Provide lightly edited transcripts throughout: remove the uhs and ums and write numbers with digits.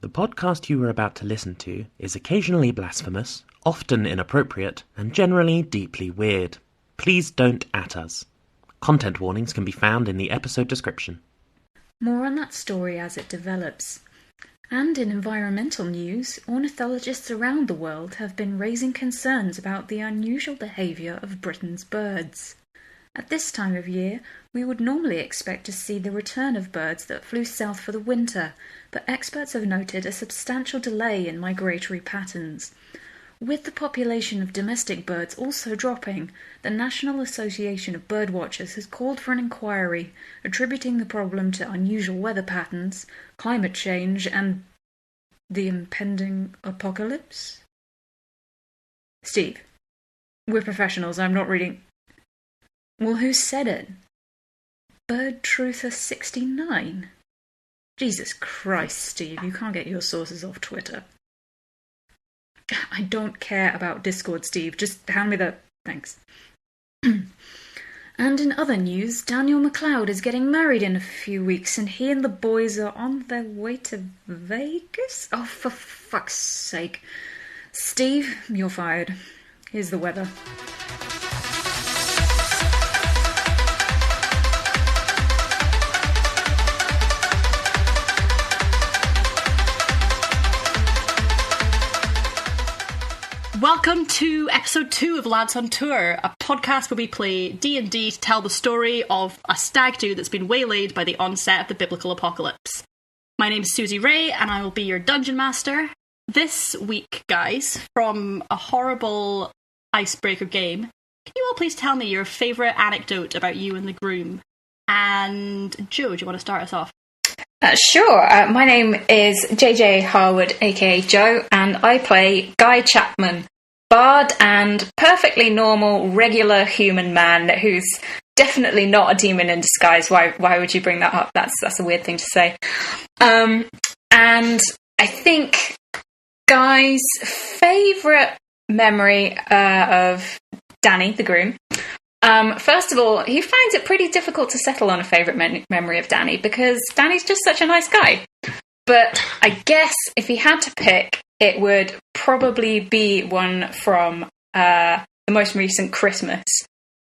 The podcast you are about to listen to is occasionally blasphemous, often inappropriate, and generally deeply weird. Please don't at us. Content warnings can be found in the episode description. More on that story as it develops. And in environmental news, ornithologists around the world have been raising concerns about the unusual behaviour of Britain's birds. At this time of year, we would normally expect to see the return of birds that flew south for the winter, but experts have noted a substantial delay in migratory patterns. With the population of domestic birds also dropping, the National Association of Birdwatchers has called for an inquiry, attributing the problem to unusual weather patterns, climate change, and the impending apocalypse? Steve, we're professionals, I'm not reading... Well, who said it? Bird Truther 69? Jesus Christ, Steve, you can't get your sources off Twitter. I don't care about Discord, Steve. Just hand me the... Thanks. And in other news, Daniel McLeod is getting married in a few weeks, and he and the boys are on their way to Vegas? Oh, for fuck's sake. Steve, you're fired. Here's the weather. Welcome to episode 2 of Lads on Tour, a podcast where we play D&D to tell the story of a stag do that's been waylaid by the onset of the biblical apocalypse. My name is Susie Rae, and I will be your dungeon master. This week, guys, from a horrible icebreaker game, can you all please tell me your favourite anecdote about you and the groom? And Joe, do you want to start us off? Sure. My name is JJA Harwood, aka Joe, and I play Guy Chapman, bard and perfectly normal, regular human man who's definitely not a demon in disguise. Why would you bring that up? That's a weird thing to say. And I think Guy's favourite memory of Danny, the groom. First of all, he finds it pretty difficult to settle on a favourite memory of Danny because Danny's just such a nice guy. But I guess if he had to pick, it would probably be one from the most recent Christmas.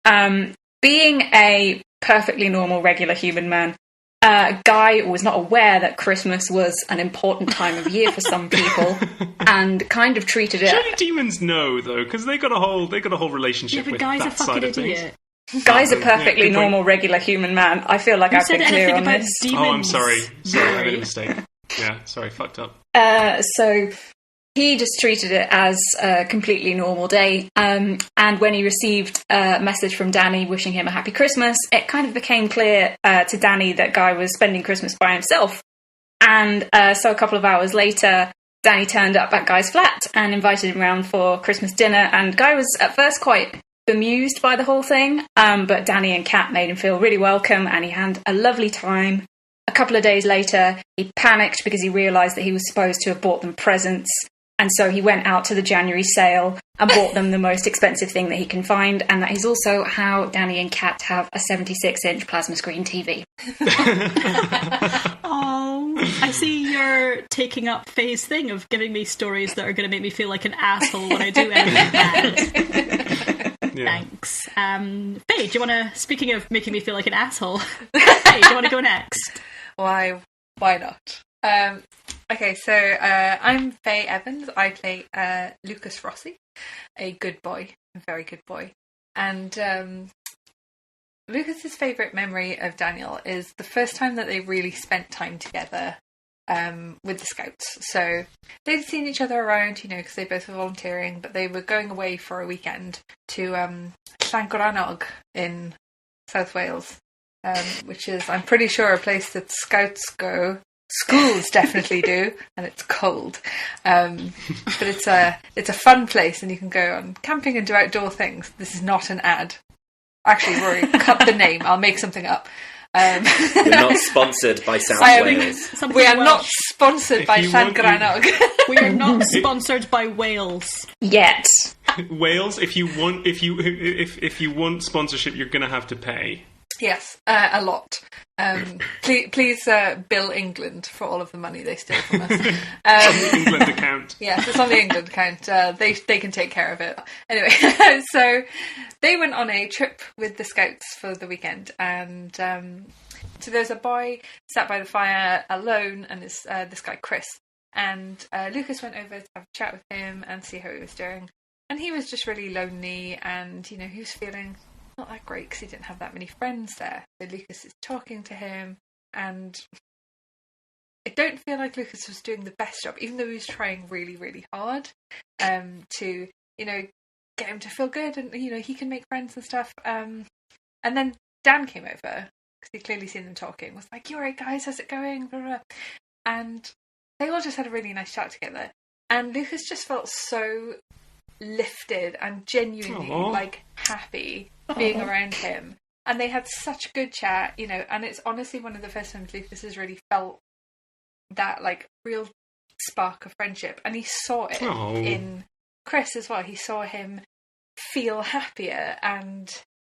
Being a perfectly normal, regular human man, Guy was not aware that Christmas was an important time of year for some people, and kind of treated it. Surely demons know though, because they got a whole relationship with Guy's that a fucking side of things. idiot. Guy's a perfectly normal, regular human man. I feel like I've been clear on this. Demons? Oh, I'm sorry. I made a mistake. Yeah, sorry, fucked up. So he just treated it as a completely normal day. And when he received a message from Danny wishing him a happy Christmas, it kind of became clear to Danny that Guy was spending Christmas by himself. And so a couple of hours later, Danny turned up at Guy's flat and invited him around for Christmas dinner. And Guy was at first quite bemused by the whole thing, but Danny and Kat made him feel really welcome, and he had a lovely time. A couple of days later, he panicked because he realised that he was supposed to have bought them presents. And so he went out to the January sale and bought them the most expensive thing that he can find. And that is also how Danny and Kat have a 76-inch plasma screen TV. Oh, I see you're taking up Faye's thing of giving me stories that are going to make me feel like an asshole when I do anything bad. Yeah. Thanks. Faye, do you want to, speaking of making me feel like an asshole, Faye, do you want to go next? Why not? Okay, so I'm Fay Evans. I play Lucas Rossi, a good boy, a very good boy. And Lucas's favourite memory of Daniel is the first time that they really spent time together with the Scouts. So they'd seen each other around, because they both were volunteering, but they were going away for a weekend to Llangrannog in South Wales, which is, I'm pretty sure, a place that Scouts go. Schools definitely do, and it's cold. But it's a fun place, and you can go on camping and do outdoor things. This is not an ad. Actually, Rory, cut the name. I'll make something up. We're not sponsored by South Wales. We are not sponsored by Llangrannog. We are not sponsored by Wales yet. Wales, if you want sponsorship, you're going to have to pay. Yes, a lot. Please bill England for all of the money they steal from us. On the England account. Yes, it's on the England account. They can take care of it. Anyway, so they went on a trip with the Scouts for the weekend, and so there's a boy sat by the fire alone, and this guy Chris, and Lucas went over to have a chat with him and see how he was doing, and he was just really lonely, and he was feeling not that great because he didn't have that many friends there. So Lucas is talking to him, and I don't feel like Lucas was doing the best job, even though he was trying really, really hard to, get him to feel good, and he can make friends and stuff. And then Dan came over because he'd clearly seen them talking. Was like, "You alright, guys? How's it going?" Blah, blah. And they all just had a really nice chat together. And Lucas just felt so lifted and genuinely happy being around him, and they had such a good chat, and it's honestly one of the first times Lucas has really felt that real spark of friendship, and he saw it in Chris as well. He saw him feel happier, and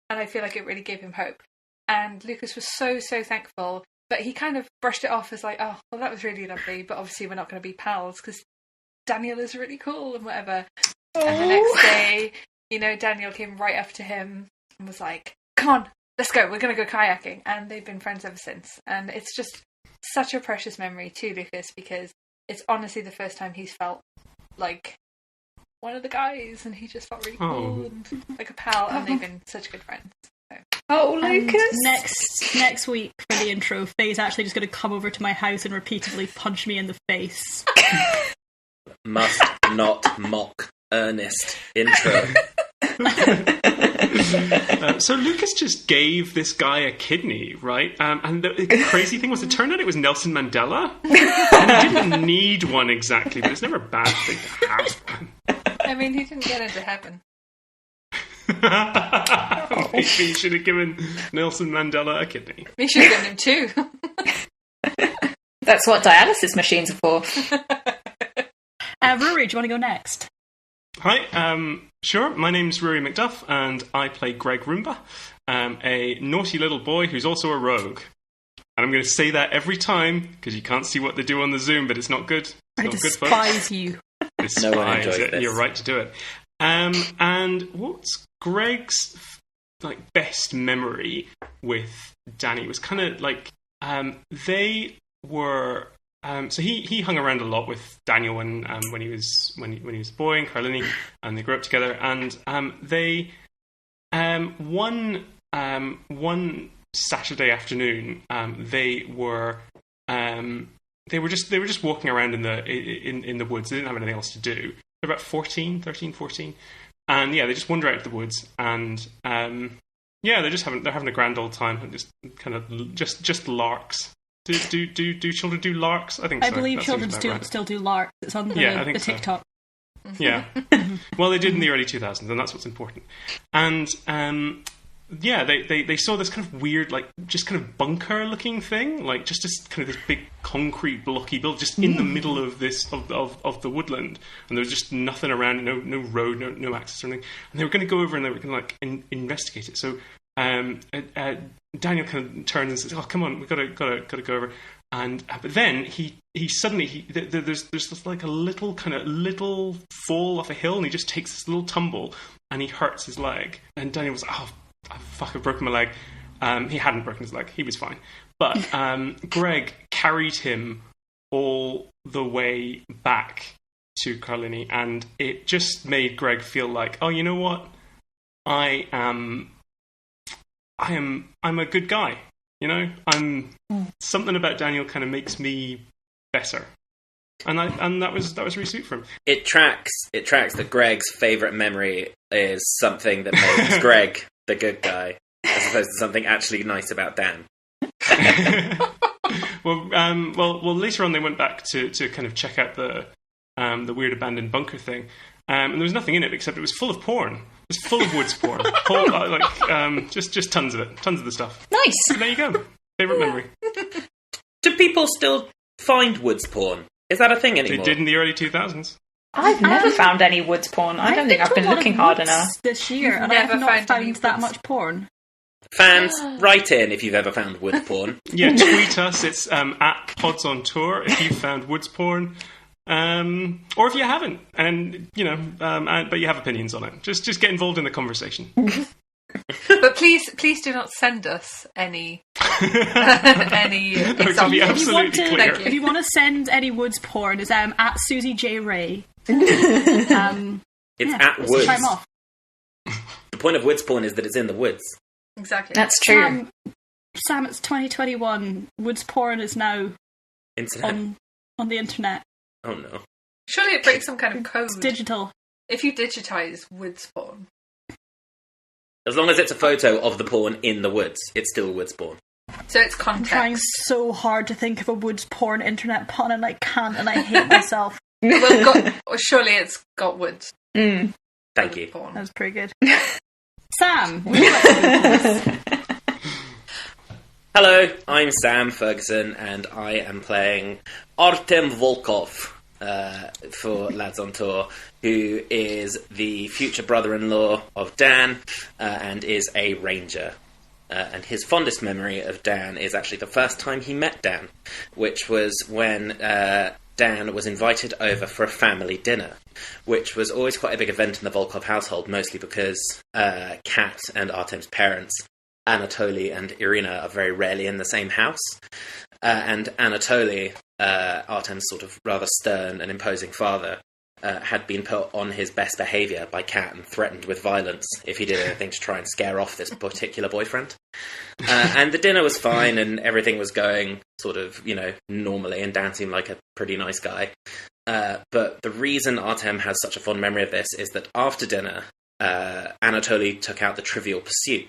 I feel like it really gave him hope, and Lucas was so thankful, but he kind of brushed it off as like, oh well, that was really lovely, but obviously we're not going to be pals because Daniel is really cool and whatever. And the next day, Daniel came right up to him and was like, "Come on, let's go, we're going to go kayaking." And they've been friends ever since. And it's just such a precious memory to Lucas, because it's honestly the first time he's felt like one of the guys, and he just felt really cool and like a pal, and they've been such good friends. So. Oh, Lucas! Next week for the intro, Faye's actually just going to come over to my house and repeatedly punch me in the face. Must not mock earnest intro. So Lucas just gave this guy a kidney, right? And the crazy thing was, it turned out it was Nelson Mandela, and he didn't need one exactly, but it's never a bad thing to have one. I mean, he didn't get into heaven. Maybe he should have given Nelson Mandela a kidney. He should have given him two. That's what dialysis machines are for. Ruaraidh, do you want to go next? Hi, sure. My name's Ruaraidh MacDuff, and I play Gregg Roomba, a naughty little boy who's also a rogue. And I'm going to say that every time, because you can't see what they do on the Zoom, but it's not good. I despise you. No one enjoys this. You're right to do it. And what's Gregg's best memory with Danny was kind of they were. So he hung around a lot with Daniel when he was a boy, and Carlini, and they grew up together. And they one Saturday afternoon they were just walking around in the woods. They didn't have anything else to do. They're about 13, 14, and they just wander out of the woods, and they're having a grand old time, and just kind of just larks. Do children do larks? I think so. I believe children still do larks. It's on the TikTok. So. Yeah. Well, they did in the early 2000s, and that's what's important. And they saw this kind of weird, just kind of bunker-looking thing, just kind of this big concrete blocky build just in the middle of this of the woodland, and there was just nothing around, no road, no access or anything. And they were going to go over and they were going to investigate it. So. Daniel kind of turns and says, "Oh, come on, we've got to go over." And but then he suddenly there's this a little fall off a hill, and he just takes this little tumble, and he hurts his leg. And Daniel was, "Oh, fuck! I've broken my leg." He hadn't broken his leg; he was fine. But Gregg carried him all the way back to Carlini, and it just made Gregg feel like, "Oh, you know what? I'm a good guy, I'm something about Daniel kind of makes me better," and that was really sweet for him. It tracks that Gregg's favourite memory is something that makes Gregg the good guy, as opposed to something actually nice about Dan. Well, later on they went back to kind of check out the weird abandoned bunker thing, and there was nothing in it except it was full of porn. It's full of woods porn. Just tons of it. Tons of the stuff. Nice. So there you go. Favourite memory. Do people still find woods porn? Is that a thing anymore? They did in the early 2000s. I've never found any woods porn. I don't think I've been looking hard enough. This year, and I have not found that much porn. Fans, write in if you've ever found wood porn. Yeah, tweet us. It's at Pods on Tour if you've found woods porn. Or if you haven't, and but you have opinions on it, just get involved in the conversation. But please do not send us any examples. Be absolutely clear. If you want to send any woods porn, it's at Susie Rae. It's at woods. Try 'em off. The point of woods porn is that it's in the woods. Exactly. That's true. Sam, it's 2021. Woods porn is now Internet. on the internet. Oh no. Surely it breaks some kind of code. It's digital. If you digitize wood porn. As long as it's a photo of the porn in the woods, it's still woods porn. So it's I'm context. trying so hard to think of a woods porn internet pun, and I can't, and I hate myself. Surely it's got woods. Thank you. Porn. That was pretty good. Sam. Hello, I'm Sam Ferguson, and I am playing Artem Volkov for Lads on Tour, who is the future brother-in-law of Dan and is a ranger. And his fondest memory of Dan is actually the first time he met Dan, which was when Dan was invited over for a family dinner, which was always quite a big event in the Volkov household, mostly because Kat and Artem's parents, Anatoly and Irina, are very rarely in the same house. And Anatoly, Artem's sort of rather stern and imposing father, had been put on his best behaviour by Kat and threatened with violence if he did anything to try and scare off this particular boyfriend. And the dinner was fine and everything was going sort of, normally, and Dan seemed like a pretty nice guy. But the reason Artem has such a fond memory of this is that after dinner, Anatoly took out the Trivial Pursuit.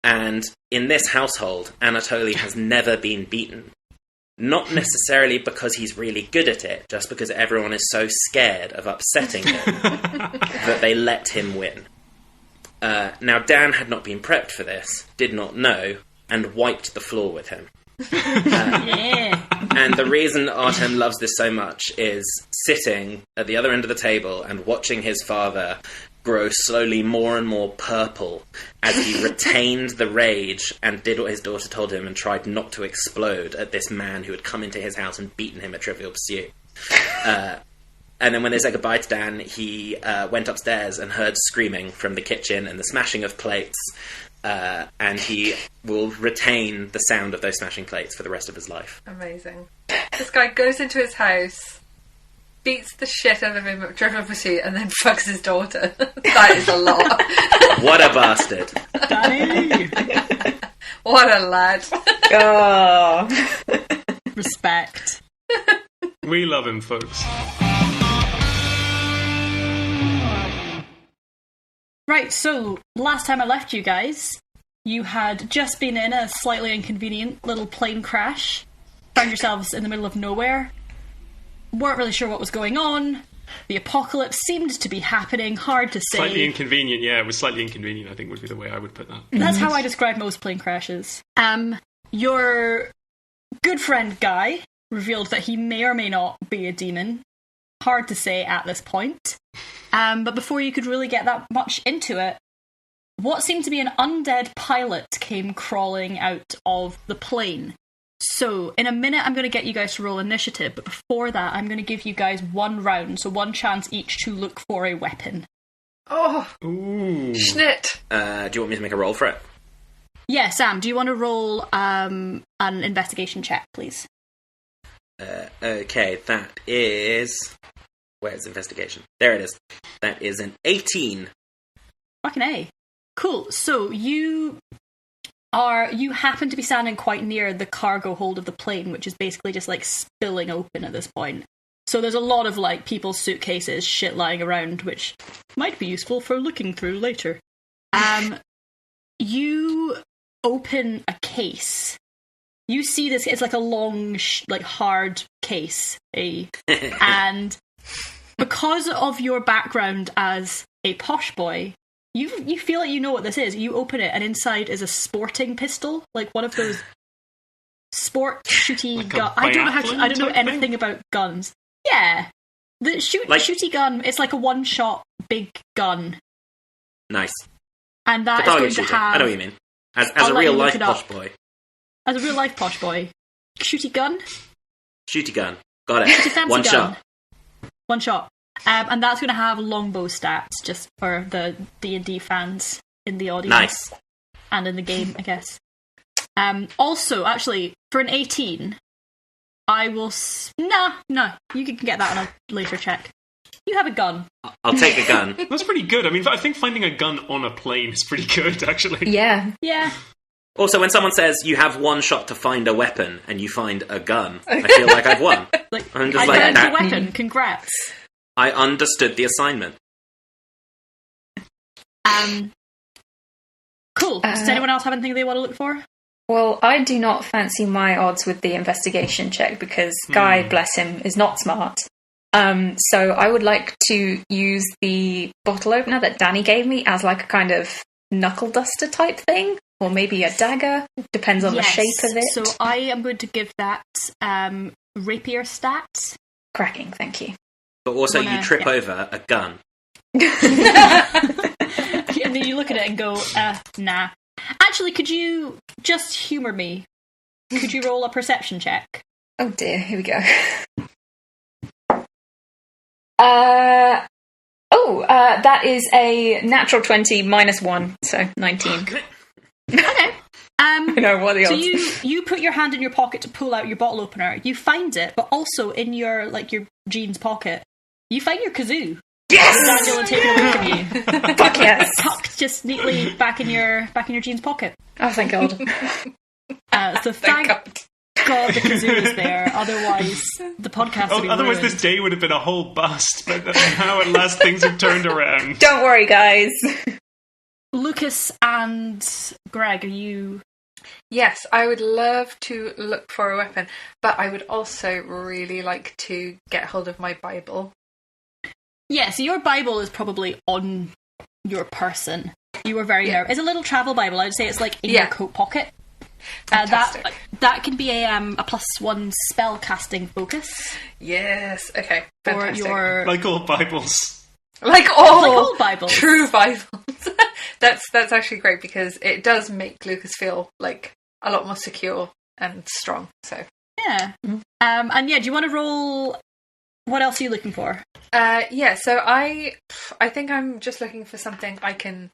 And in this household, Anatoly has never been beaten. Not necessarily because he's really good at it, just because everyone is so scared of upsetting him that they let him win. Now, Dan had not been prepped for this, did not know, and wiped the floor with him. And the reason Artem loves this so much is sitting at the other end of the table and watching his father grow slowly more and more purple as he retained the rage and did what his daughter told him and tried not to explode at this man who had come into his house and beaten him at Trivial Pursuit. And then when they said goodbye to Dan, he went upstairs and heard screaming from the kitchen and the smashing of plates, and he will retain the sound of those smashing plates for the rest of his life. Amazing. This guy goes into his house, beats the shit out of him at Trivial Pursuit, and then fucks his daughter. That is a lot. What a bastard. Danny! What a lad. Oh. Respect. We love him, folks. Right, so last time I left you guys, you had just been in a slightly inconvenient little plane crash, found yourselves in the middle of nowhere, weren't really sure what was going on, the apocalypse seemed to be happening, hard to say. Slightly inconvenient, yeah, it was slightly inconvenient, I think would be the way I would put that. That's how I describe most plane crashes. Your good friend Guy revealed that he may or may not be a demon. Hard to say at this point. But before you could really get that much into it, what seemed to be an undead pilot came crawling out of the plane. So, in a minute I'm going to get you guys to roll initiative, but before that I'm going to give you guys one round, so one chance each to look for a weapon. Oh! Ooh. Schnit! Do you want me to make a roll for it? Yeah, Sam, do you want to roll an investigation check, please? Okay, that is... Where's investigation? There it is. That is an 18. Fucking A. Cool. So you happen to be standing quite near the cargo hold of the plane, which is basically just like spilling open at this point. So there's a lot of like people's suitcases, shit lying around, which might be useful for looking through later. You open a case. You see this, it's like a long, hard case. And because of your background as a posh boy, you feel like you know what this is. You open it, and inside is a sporting pistol, like one of those sport shooty like gun. I don't know anything about guns. Yeah, the shooty gun. It's like a one-shot big gun. Nice. And that The is target going to shooter. have. I know what you mean. As I'll a let you real look life it up. posh boy. As a real life posh boy. Shooty gun? Shooty gun. Got Shooty it. fancy One gun. shot. One shot. And that's going to have longbow stats, just for the D&D fans in the audience. Nice. And in the game, I guess. Also, actually, for an 18, I will... No, you can get that on a later check. You have a gun. I'll take a gun. That's pretty good. I mean, I think finding a gun on a plane is pretty good, actually. Yeah. Yeah. Also, when someone says you have one shot to find a weapon and you find a gun, I feel like I've won. Like, I'm just I like found that. a weapon. Congrats. I understood the assignment. Cool. Does anyone else have anything they want to look for? Well, I do not fancy my odds with the investigation check because Guy, bless him, is not smart. So I would like to use the bottle opener that Danny gave me as like a kind of knuckle duster type thing, or maybe a dagger. Depends on the shape of it. So I am going to give that rapier stats. Cracking, thank you. But also, you trip over a gun. And then you look at it and go, nah. Actually, could you just humour me? Could you roll a perception check? Oh dear, here we go. That is a natural 20 minus 1, so 19. Okay. No, what are the So odds? you put your hand in your pocket to pull out your bottle opener. You find it, but also in your jeans pocket, you find your kazoo. Yes! Daniel had taken away from you. Fuck yes! Tucked just neatly back in your jeans pocket. Oh, thank God. So thank God the kazoo is there. Otherwise, the podcast would be Otherwise, ruined. this day would have been a whole bust. But now, at last, things have turned around. Don't worry, guys. Lucas and Gregg, are you... Yes, I would love to look for a weapon, but I would also really like to get hold of my Bible. Yeah, so your Bible is probably on your person. You were very nervous. It's a little travel Bible. I would say it's like in your coat pocket. That can be a +1 spell casting focus. Yes, okay. For Fantastic. your... Like all Bibles. Like all Like all Bibles. true Bibles. That's actually great because it does make Lucas feel like a lot more secure and strong. So Yeah. And yeah, do you want to roll... What else are you looking for? so I think I'm just looking for something I can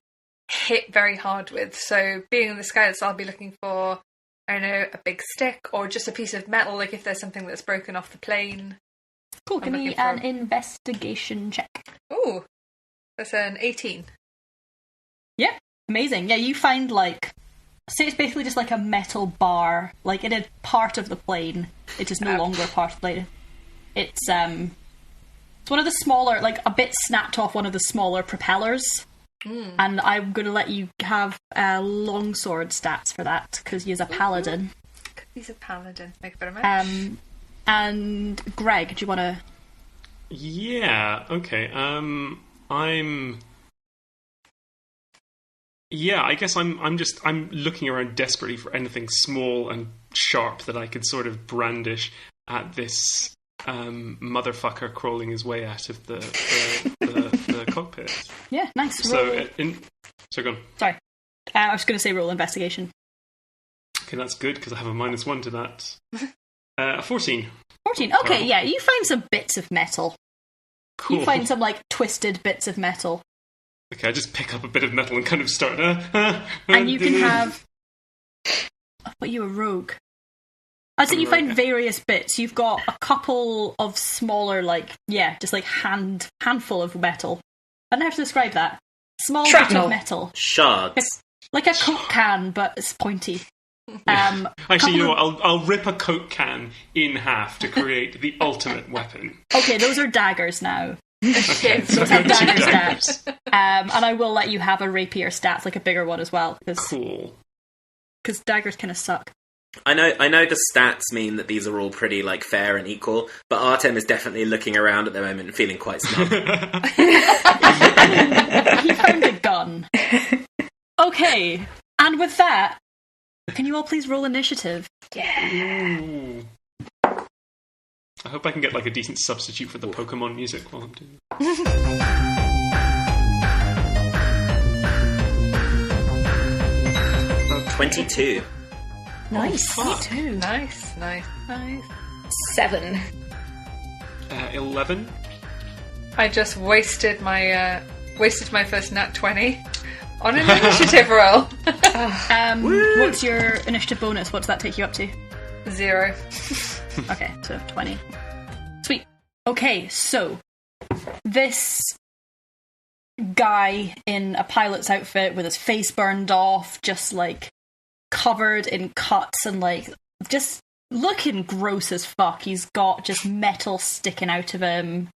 hit very hard with. So being in the Scouts, I'll be looking for, I don't know, a big stick or just a piece of metal, like if there's something that's broken off the plane. Cool, give me an investigation check. Ooh, that's an 18. Yeah, amazing. Yeah, you find so it's basically just like a metal bar, like in a part of the plane. It is no longer a part of the plane. It's one of the smaller, like a bit snapped off one of the smaller propellers. And I'm going to let you have longsword stats for that because he's a paladin. He's a paladin. Thank you very much. And Gregg, do you want to? Yeah. Okay. I guess I'm looking around desperately for anything small and sharp that I could sort of brandish at this motherfucker crawling his way out of the cockpit. Yeah, nice. So go on. Sorry, I was going to say roll investigation. Okay, that's good because I have a -1 to that. 14. 14. Okay, yeah, you find some bits of metal. Cool. You find some twisted bits of metal. Okay, I just pick up a bit of metal and kind of start. And you can have. But you a rogue. I'd say you find various bits. You've got a couple of smaller, handful of metal. I don't know how to describe that. Small bits of metal. Shards. Like a Coke can, but it's pointy. Actually, you know what? I'll rip a Coke can in half to create the ultimate weapon. Okay, those are daggers now. Okay, Those have dagger stats. And I will let you have a rapier stats, like a bigger one as well. Cool. Because daggers kind of suck. I know the stats mean that these are all pretty fair and equal, but Artem is definitely looking around at the moment and feeling quite smug. He found a gun. Okay, and with that, can you all please roll initiative? Yeah. Ooh. I hope I can get a decent substitute for the Pokemon music while I'm doing it. 22. Nice. Me too. Nice. 7. 11. I just wasted my first nat 20 on an initiative roll. What's your initiative bonus? What does that take you up to? 0. Okay, so 20. Sweet. Okay, so this guy in a pilot's outfit with his face burned off, just like covered in cuts and like just looking gross as fuck. He's got just metal sticking out of him.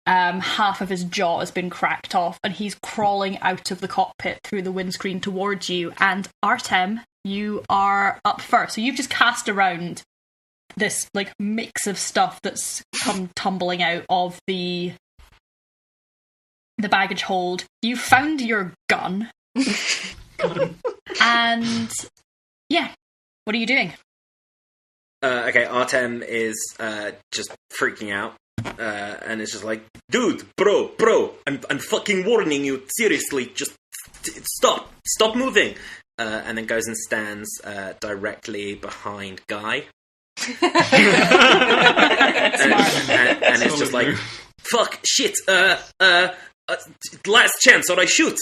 Half of his jaw has been cracked off, and he's crawling out of the cockpit through the windscreen towards you. And Artem, you are up first. So you've just cast around this like mix of stuff that's come tumbling out of the baggage hold. You found your gun. And yeah, what are you doing? Okay, Artem is just freaking out, and it's just like, dude, bro, I'm fucking warning you, seriously, just stop moving, and then goes and stands directly behind Guy, and it's just like, fuck, shit, last chance or I shoot.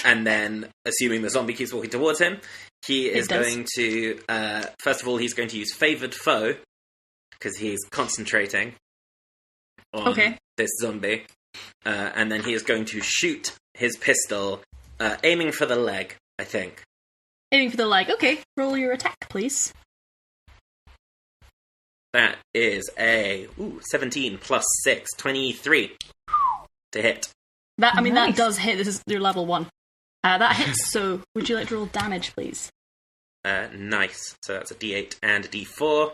And then, assuming the zombie keeps walking towards him, he is going to, first of all, he's going to use Favoured Foe, because he's concentrating on this zombie. And then he is going to shoot his pistol, aiming for the leg, I think. Aiming for the leg. Okay, roll your attack, please. That is a 17 plus 6, 23 to hit. That does hit. This is your level 1. That hits, so would you like to roll damage, please? Nice. So that's a d8 and a d4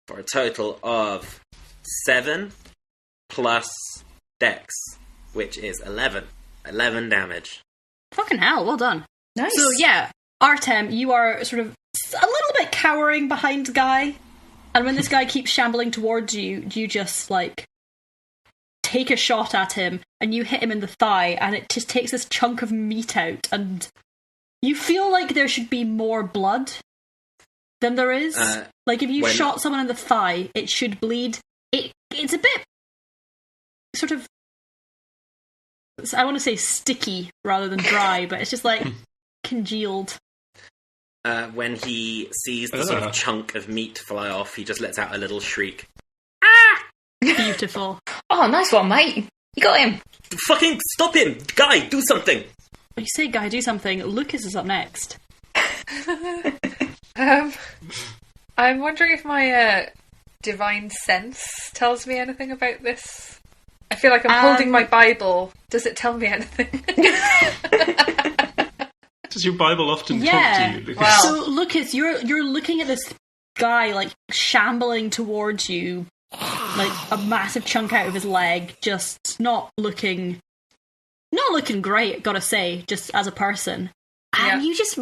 for a total of 7 plus dex, which is 11. 11 damage. Fucking hell, well done. Nice. So yeah, Artem, you are sort of a little bit cowering behind Guy, and when this guy keeps shambling towards you, you just, like, take a shot at him, and you hit him in the thigh, and it just takes this chunk of meat out, and you feel like there should be more blood than there is. Like, if you shot someone in the thigh, it should bleed. It's a bit sort of, I want to say sticky rather than dry, but it's just like congealed. When he sees the sort of chunk of meat fly off, he just lets out a little shriek. Beautiful. Oh, nice one, mate. You got him. Fucking stop him! Guy, do something! When you say Guy, do something, Lucas is up next. I'm wondering if my divine sense tells me anything about this. I feel like I'm holding my Bible. Does it tell me anything? Does your Bible often talk to you, Lucas? Well, so, Lucas, you're looking at this guy, like, shambling towards you, like a massive chunk out of his leg, just not looking great, gotta say, just as a person. And you just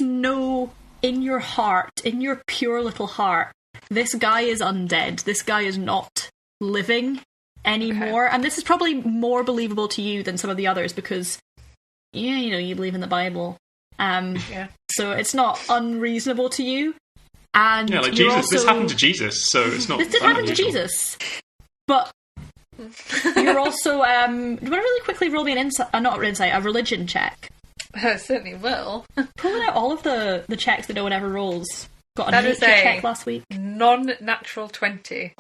know in your heart, in your pure little heart, this guy is undead. This guy is not living anymore. Okay. And this is probably more believable to you than some of the others because, you believe in the Bible. So it's not unreasonable to you. And like Jesus. Also, this happened to Jesus, so it's not. This did happen to Jesus, but you're also. Do you want to really quickly roll me a religion check? I certainly will. Pulling out all of the checks that no one ever rolls. Got a nature check last week. Non-natural 20.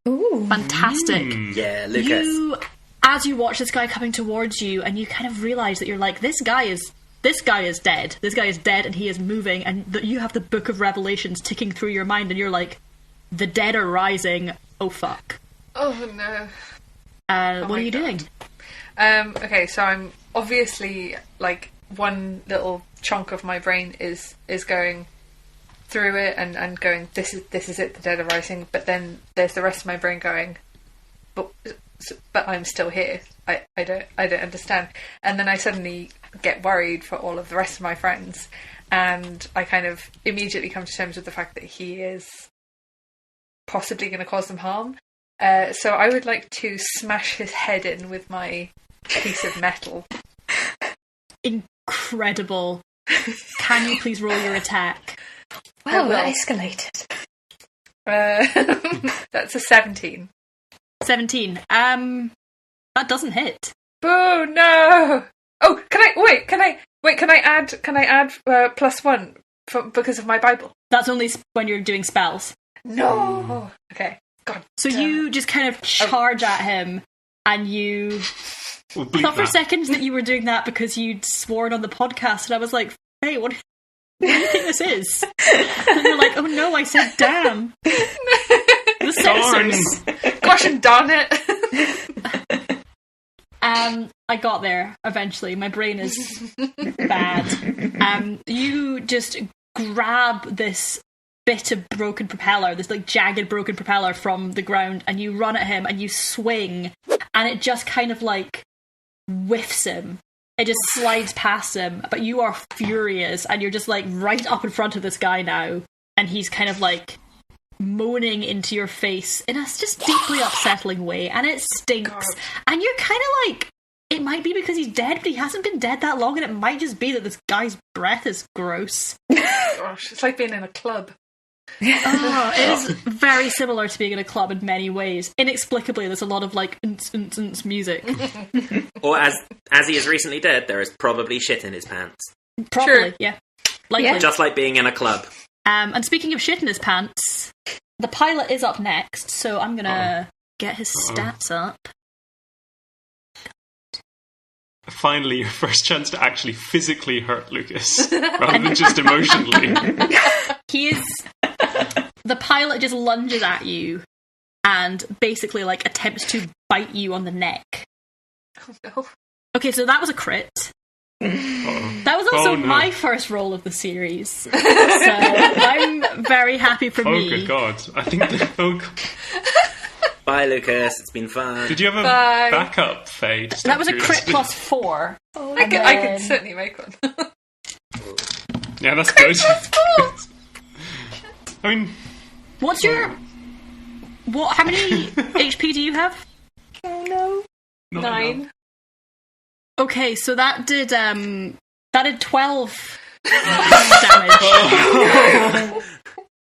Ooh, fantastic! Yeah, Lucas. As you watch this guy coming towards you, and you kind of realise that you're like, this guy is dead. This guy is dead and he is moving, and that you have the Book of Revelations ticking through your mind, and you're like, the dead are rising. Oh fuck. Oh no. What are you doing? Okay, so I'm obviously, like, one little chunk of my brain is going through it and going, this is it, the dead are rising, but then there's the rest of my brain going, but I'm still here. I don't understand. And then I suddenly get worried for all of the rest of my friends, and I kind of immediately come to terms with the fact that he is possibly going to cause them harm. So I would like to smash his head in with my piece of metal. incredible. Can you please roll your attack? Wow, that escalated. That's a 17. 17. That doesn't hit. Boo! No. Oh, can I add +1 because of my Bible? That's only when you're doing spells. No. Okay. God. So you just kind of charge at him, and you. We'll I thought for a that. second that you were doing that because you'd sworn on the podcast, and I was like, "Hey, what do you think this is?" And you're like, "Oh no, I said damn." The censors. Gosh and darn it. I got there eventually. My brain is bad. You just grab this bit of broken propeller, this like jagged broken propeller from the ground, and you run at him and you swing, and it just kind of like whiffs him. It just slides past him, but you are furious, and you're just like right up in front of this guy now, and he's kind of like moaning into your face in a just deeply upsettling way, and it stinks. God. And you're kind of like, it might be because he's dead, but he hasn't been dead that long, and it might just be that this guy's breath is gross. Gosh, it's like being in a club. Oh, it is very similar to being in a club in many ways. Inexplicably, there's a lot of like music. Or as he is recently dead, there is probably shit in his pants. Probably, Sure. yeah. Likely. Yeah. Just like being in a club. And speaking of shit in his pants, the pilot is up next, so I'm gonna get his stats up. Finally, your first chance to actually physically hurt Lucas, rather than just emotionally. He is. The pilot just lunges at you and basically like attempts to bite you on the neck. Oh no. Okay, so that was a crit. That was also my first roll of the series. So I'm very happy for me. Oh, good God. I think Bye, Lucas. It's been fun. Did you have a Bye. backup, Faye? Just That out was of a crit curiosity? +4. I could certainly make one. Yeah, that's good. I mean, What's your... How many HP do you have? Oh no. not 9. enough. Okay, so that did 12 damage.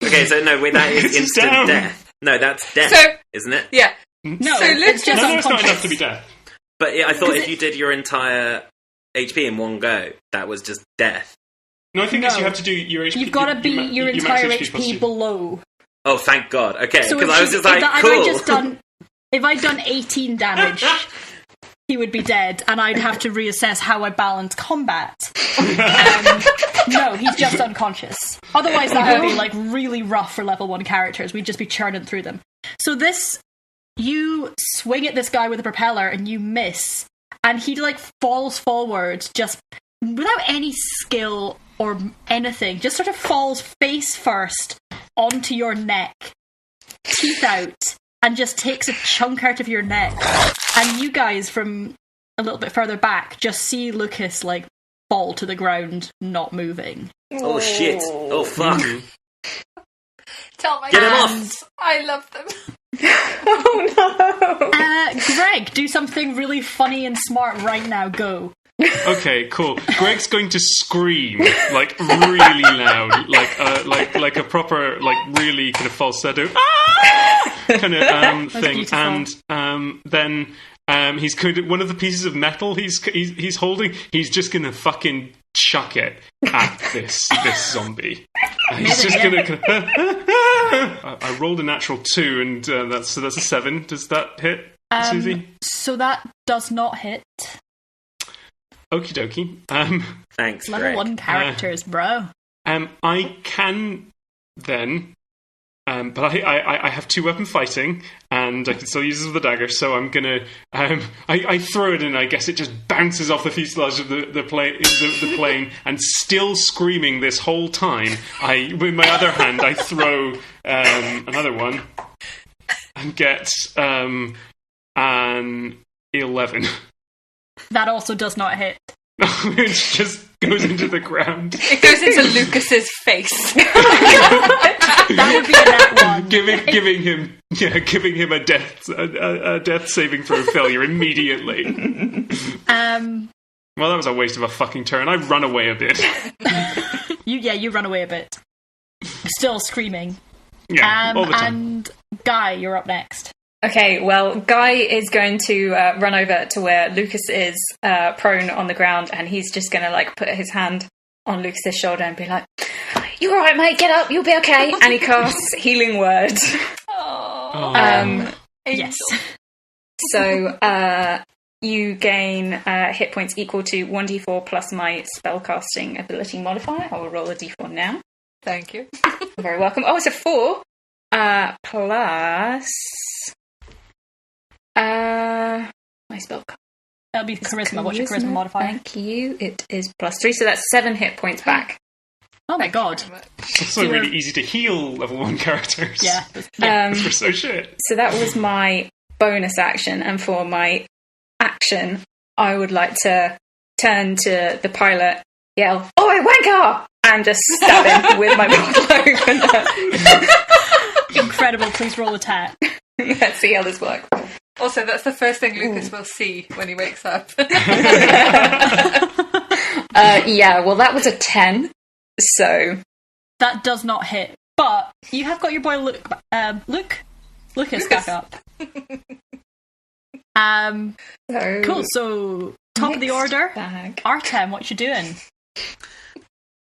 Okay, so no, wait, that is It's instant down. death. No, that's death, So isn't it? yeah. No, So it's just No, it's not unconscious. enough to be dead. But yeah, I thought if you did your entire HP in one go, that was just death. No, I think it's No. you have to do your HP. You've got to be your max entire HP plus HP 2. below. Oh, thank God. Okay, So because I was just like, cool. if I'd done 18 damage, he would be dead, and I'd have to reassess how I balance combat. No, he's just unconscious. Otherwise, that would be like really rough for level 1 characters. We'd just be churning through them. So you swing at this guy with a propeller, and you miss, and he like falls forward just without any skill or anything, just sort of falls face first onto your neck, teeth out, and just takes a chunk out of your neck. And you guys from a little bit further back just see Lucas like fall to the ground, not moving. Oh, shit. Oh, fuck. Tell my Get him friends I love them. Oh no! Greg, do something really funny and smart right now. Go. Okay, cool. Greg's going to scream like really loud, like a proper, like really kind of falsetto kind of thing, beautiful. and then he's going to, one of the pieces of metal he's holding, he's just going to fucking chuck it at this zombie. He's just going to. I rolled a natural 2, and that's a 7. Does that hit, Susie? So that does not hit. Okie dokie. Thanks, Level Greg. 1 characters, bro. I can then, but I have 2-weapon fighting, and I can still use this with the dagger. So I'm gonna, I throw it, and I guess it just bounces off the fuselage of the plane, and still screaming this whole time. With my other hand, I throw another one, and get an 11. That also does not hit. Which just goes into the ground. It goes into Lucas's face. That would be a net 1. giving him a death saving throw failure immediately. Well, that was a waste of a fucking turn. I run away a bit. You run away a bit. Still screaming. Yeah, all the time. And Guy, you're up next. Okay, well, Guy is going to run over to where Lucas is prone on the ground, and he's just going to, like, put his hand on Lucas's shoulder and be like, "You all right, mate? Get up, you'll be okay." And he casts Healing Word. Yes. So, you gain hit points equal to 1d4 plus my spellcasting ability modifier. I will roll a d4 now. Thank you. You're very welcome. Oh, it's a 4 plus my spell. That'll be charisma. What's your charisma modifier? Thank you. It is +3, so that's 7 hit points back. Oh my god. It's also really easy to heal level 1 characters. Yeah. We're so shit. So that was my bonus action, and for my action, I would like to turn to the pilot, yell, "Oi, wanker!" and just stab him with my bottle opener. Incredible. Please roll attack. Let's see how this works. Also, that's the first thing Lucas will see when he wakes up. Yeah, well, that was a 10, so... That does not hit. But you have got your boy Lucas back up. Cool, so top of the order. Bag. Artem, what you doing?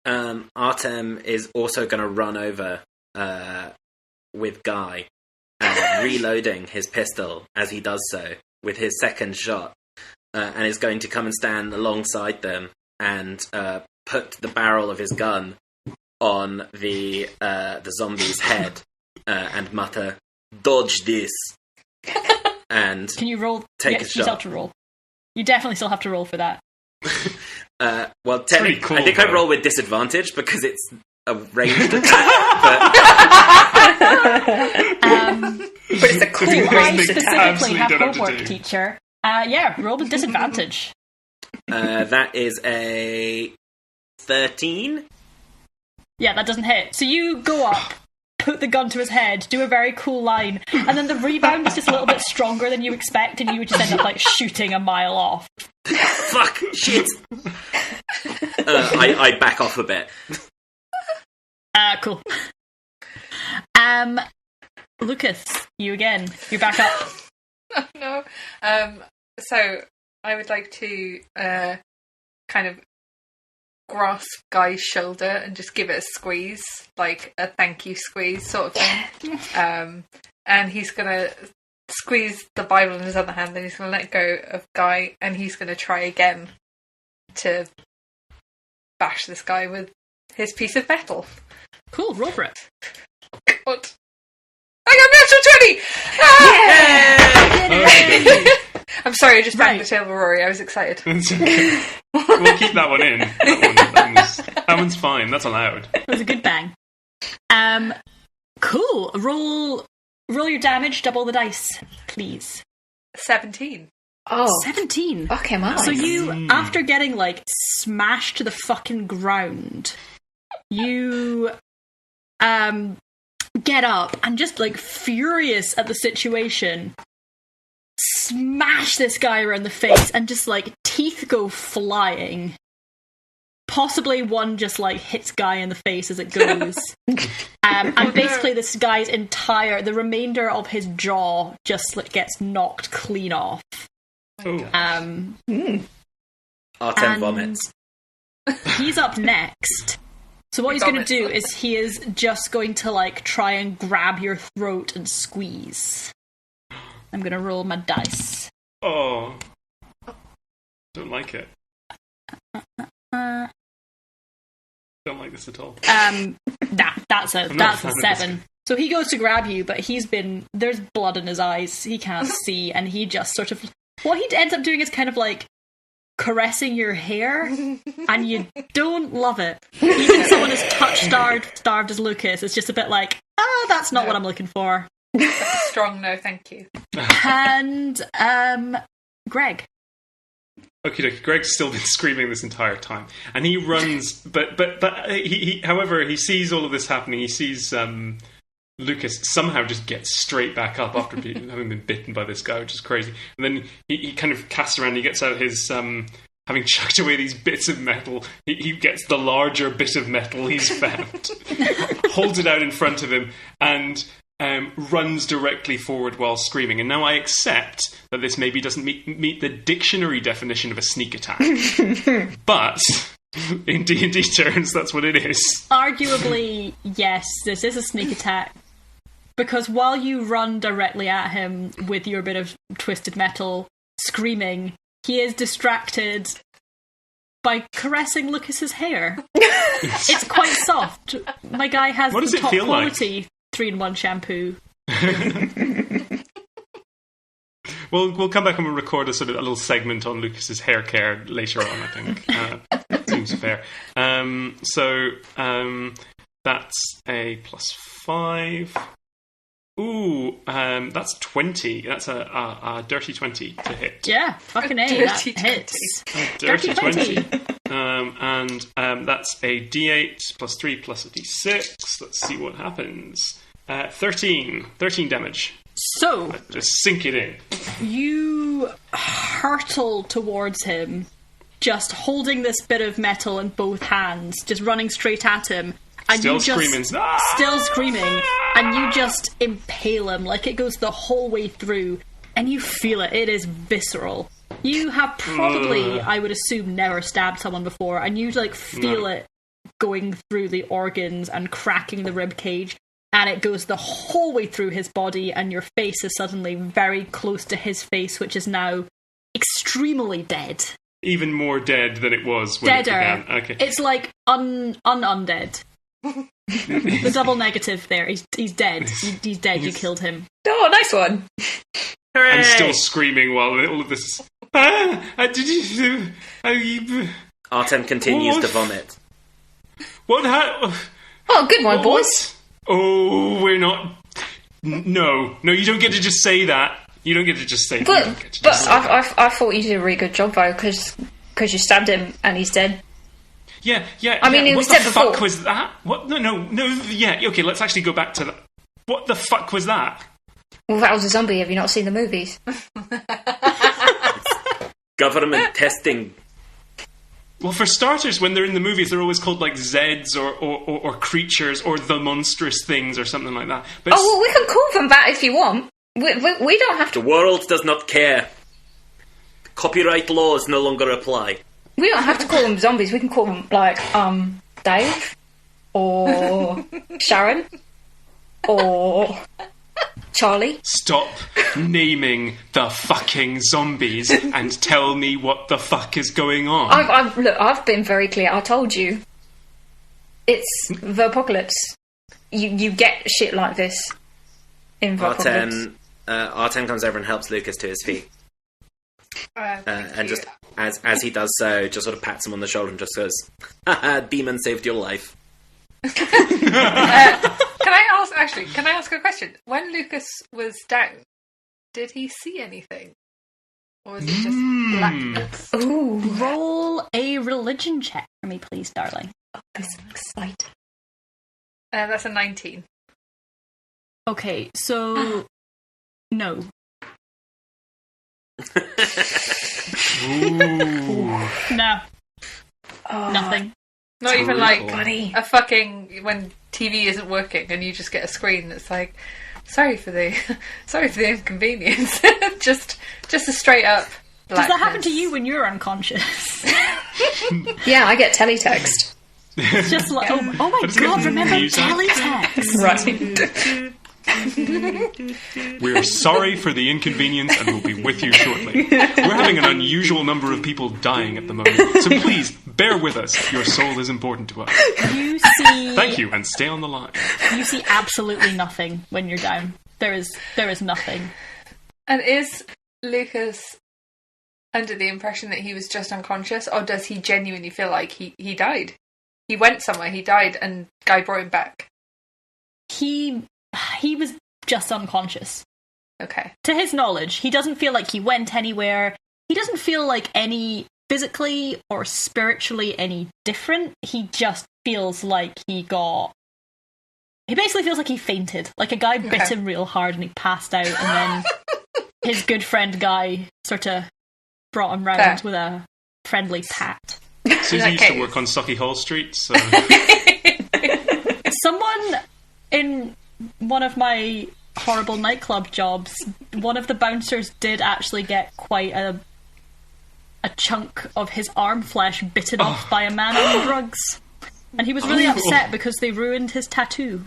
Artem is also going to run over with Guy, reloading his pistol as he does so with his second shot, and is going to come and stand alongside them and put the barrel of his gun on the zombie's head and mutter, "Dodge this!" And can you roll? Take a You still shot. have to roll. You definitely still have to roll for that. Well, technically, cool, I think though. I roll with disadvantage because it's a ranged attack. But it's a cool Thing I ranged they specifically absolutely have don't have to homework, do. teacher. Yeah, roll with disadvantage. That is a 13. Yeah, that doesn't hit. So you go up, put the gun to his head, do a very cool line, and then the rebound is just a little bit stronger than you expect, and you would just end up like shooting a mile off. Fuck! Shit! I back off a bit. Cool. Lucas, you again. You're back up. Oh, no. So I would like to kind of grasp Guy's shoulder and just give it a squeeze, like a thank you squeeze sort of thing. And he's gonna squeeze the Bible in his other hand, and he's gonna let go of Guy, and he's gonna try again to bash this guy with his piece of metal. Cool, roll for it. God. I got natural 20! Ah! I'm sorry, I just banged the table, Rory. I was excited. It's okay. We'll keep that one in. That one's fine. That's allowed. That was a good bang. Cool. Roll your damage, double the dice, please. 17. Oh, 17. fuck him up. So you, after getting, like, smashed to the fucking ground, you, get up and just, like, furious at the situation, smash this guy around the face and just, like, teeth go flying. Possibly one just, like, hits Guy in the face as it goes. And basically this guy's the remainder of his jaw just, like, gets knocked clean off. Oh. Artem vomits. He's up next. So what he's going to do is he is just going to, like, try and grab your throat and squeeze. I'm going to roll my dice. Oh. Don't like it. Don't like this at all. That's a not a fan of 7. So he goes to grab you, but there's blood in his eyes. He can't see, and he just sort of, what he ends up doing is kind of like caressing your hair, and you don't love it. Even someone as touch-starved as Lucas, it's just a bit like, that's not what I'm looking for. Strong no, thank you. And Gregg. Okay, Greg's still been screaming this entire time, and he runs. But he however, he sees all of this happening. He sees Lucas somehow just gets straight back up after having been bitten by this guy, which is crazy. And then he kind of casts around. He gets out his having chucked away these bits of metal, he gets the larger bit of metal he's found, holds it out in front of him, and runs directly forward while screaming. And now I accept that this maybe doesn't meet the dictionary definition of a sneak attack. But in D&D terms, that's what it is. Arguably, yes, this is a sneak attack. Because while you run directly at him with your bit of twisted metal, screaming, he is distracted by caressing Lucas's hair. It's quite soft. My guy has What does the it top feel quality 3-in-1 shampoo. We'll come back and we'll record a little segment on Lucas's hair care later on, I think. Seems fair. So that's a +5. Ooh, that's 20. That's a dirty 20 to hit. Yeah, fucking A, that hits. Dirty 20. And that's a D8 +3 plus a D6. Let's see what happens. 13 damage. So, just sink it in. You hurtle towards him, just holding this bit of metal in both hands, just running straight at him. And Still you just, screaming. Still screaming. And you just impale him, like it goes the whole way through. And you feel it. It is visceral. You have probably, I would assume, never stabbed someone before, and you feel it going through the organs and cracking the rib cage. And it goes the whole way through his body, and your face is suddenly very close to his face, which is now extremely dead. Even more dead than it was when Deader. it began. Okay. It's like undead. The double negative there. He's dead. He's dead. You killed him. Oh, nice one. Hooray! I'm still screaming while all of this. Did you? Artem continues to vomit. What? Oh, good one, boys. Oh, we're not. No, you don't get to just say that. You don't get to just say that. But I thought you did a really good job, though, because you stabbed him and he's dead. Yeah. I mean, he was dead before. What the fuck was that? What? No. Yeah. Okay, let's actually go back to that. What the fuck was that? Well, that was a zombie. Have you not seen the movies? Government testing. Well, for starters, when they're in the movies, they're always called like Zeds or creatures or the monstrous things or something like that. But we can call them that if you want. We don't have to. The world does not care. Copyright laws no longer apply. We don't have to call them zombies. We can call them like Dave or Sharon or Charlie. Stop naming the fucking zombies and tell me what the fuck is going on. I've been very clear. I told you. It's the apocalypse. You get shit like this in the apocalypse. Artem comes over and helps Lucas to his feet. And just as he does so, just sort of pats him on the shoulder and just goes, "Haha, demon saved your life." Can I ask a question? When Lucas was down, did he see anything? Or was it just blackness? Ooh. Roll a religion check for me, please, darling. Oh, this is exciting. That's a 19. Okay, so... no. No. Oh, Nothing. Not even like buddy. a fucking when TV isn't working and you just get a screen that's like, sorry for the inconvenience. just a straight up. Does that happen to you when you're unconscious? Yeah, I get teletext. It's just like, oh my god, remember music. teletext? Right. We're sorry for the inconvenience and we'll be with you shortly. We're having an unusual number of people dying at the moment, so please bear with us. Your soul is important to us. You see... Thank you, and stay on the line. You see absolutely nothing when you're down. There is nothing. And is Lucas under the impression that he was just unconscious, or does he genuinely feel like he died? He went somewhere, he died, and Guy brought him back. He was just unconscious. Okay. To his knowledge, he doesn't feel like he went anywhere. He doesn't feel like any physically or spiritually any different. He just feels like he basically feels like he fainted. Like a guy bit him real hard and he passed out, and then his good friend Guy sort of brought him round with a friendly pat. Susie used to work on Socky Hall Street, so... Someone in one of my horrible nightclub jobs, one of the bouncers did actually get quite a chunk of his arm flesh bitten off by a man on drugs. And he was really upset because they ruined his tattoo.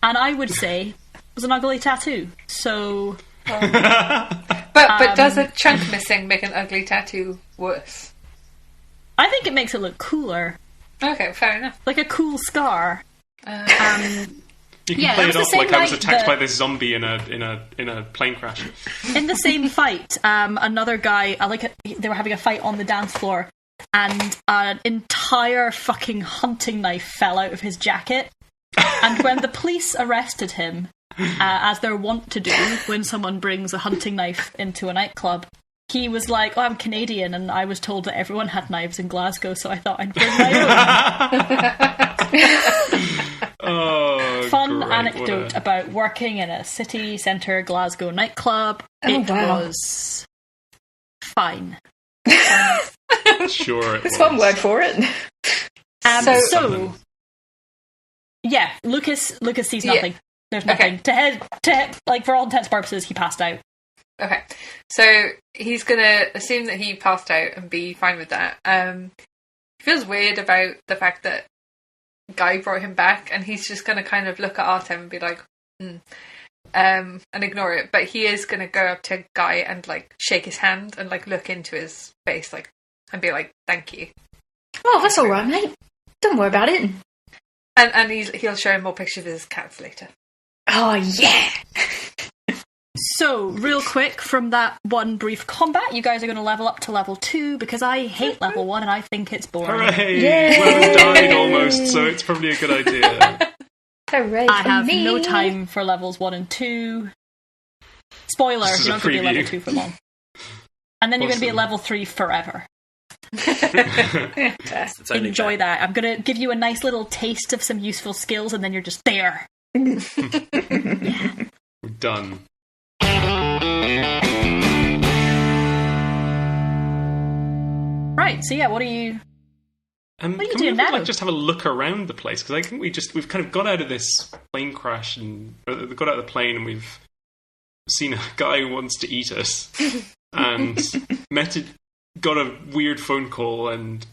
And I would say it was an ugly tattoo. So... But does a chunk missing make an ugly tattoo worse? I think it makes it look cooler. Okay, fair enough. Like a cool scar. You can play it off like I was attacked by this zombie in a plane crash. In the same fight, another guy, they were having a fight on the dance floor, and an entire fucking hunting knife fell out of his jacket. And when the police arrested him, as they're wont to do when someone brings a hunting knife into a nightclub, he was like, "Oh, I'm Canadian, and I was told that everyone had knives in Glasgow, so I thought I'd bring my own." Fun great. anecdote about working in a city centre Glasgow nightclub. It was fine. Sure, There's one word for it. So yeah, Lucas sees nothing. There's nothing. Okay. Like, for all intents and purposes, he passed out. Okay, so he's gonna assume that he passed out and be fine with that. He feels weird about the fact that Guy brought him back, and he's just gonna kind of look at Artem and be like, and ignore it. But he is gonna go up to Guy and like shake his hand and like look into his face, like, and be like, "Thank you." Oh, that's all right, mate. Don't worry about it. And he'll show him more pictures of his cats later. Oh yeah. So, real quick, from that one brief combat, you guys are going to level up to level 2, because I hate level 1 and I think it's boring. Hooray! Yay! Well, I've died almost, so it's probably a good idea. Hooray I for have me. no time for levels 1 and 2. Spoiler, This is you're a not going to be preview. level 2 for long. And then you're going to be at level 3 forever. It's only Enjoy fair. that. I'm going to give you a nice little taste of some useful skills, and then you're just there. We're done. Right, so yeah, what are you... Can you we doing ever, now? like, just have a look around the place? Because I think we've kind of got out of this plane crash and got out of the plane, and we've seen a guy who wants to eat us, and got a weird phone call and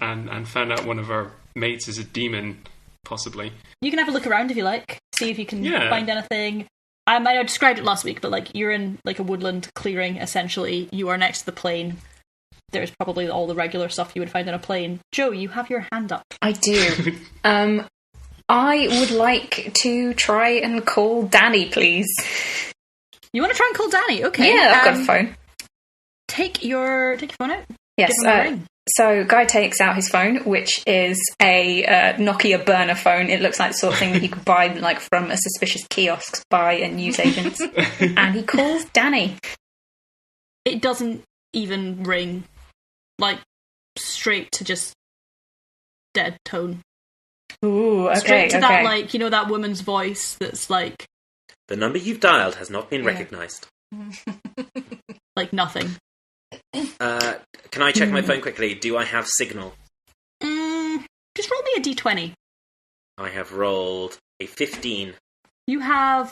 found out one of our mates is a demon, possibly. You can have a look around if you like, see if you can Yeah. find anything. I described it last week, but like, you're in like a woodland clearing, essentially. You are next to the plane. There's probably all the regular stuff you would find on a plane. Joe, you have your hand up. I do. I would like to try and call Danny, please. You want to try and call Danny? Okay. Yeah, I've got a phone. Take your phone out. Yes. Give him a ring. So Guy takes out his phone, which is a Nokia burner phone. It looks like the sort of thing that you could buy like from a suspicious kiosks by newsagents. And he calls Danny. It doesn't even ring. Like, straight to just dead tone. Ooh, okay, Straight to okay. that, like, you know, that woman's voice that's like... The number you've dialed has not been recognised. like nothing. Can I check my phone quickly? Do I have signal? Just roll me a d20. I have rolled a 15. You have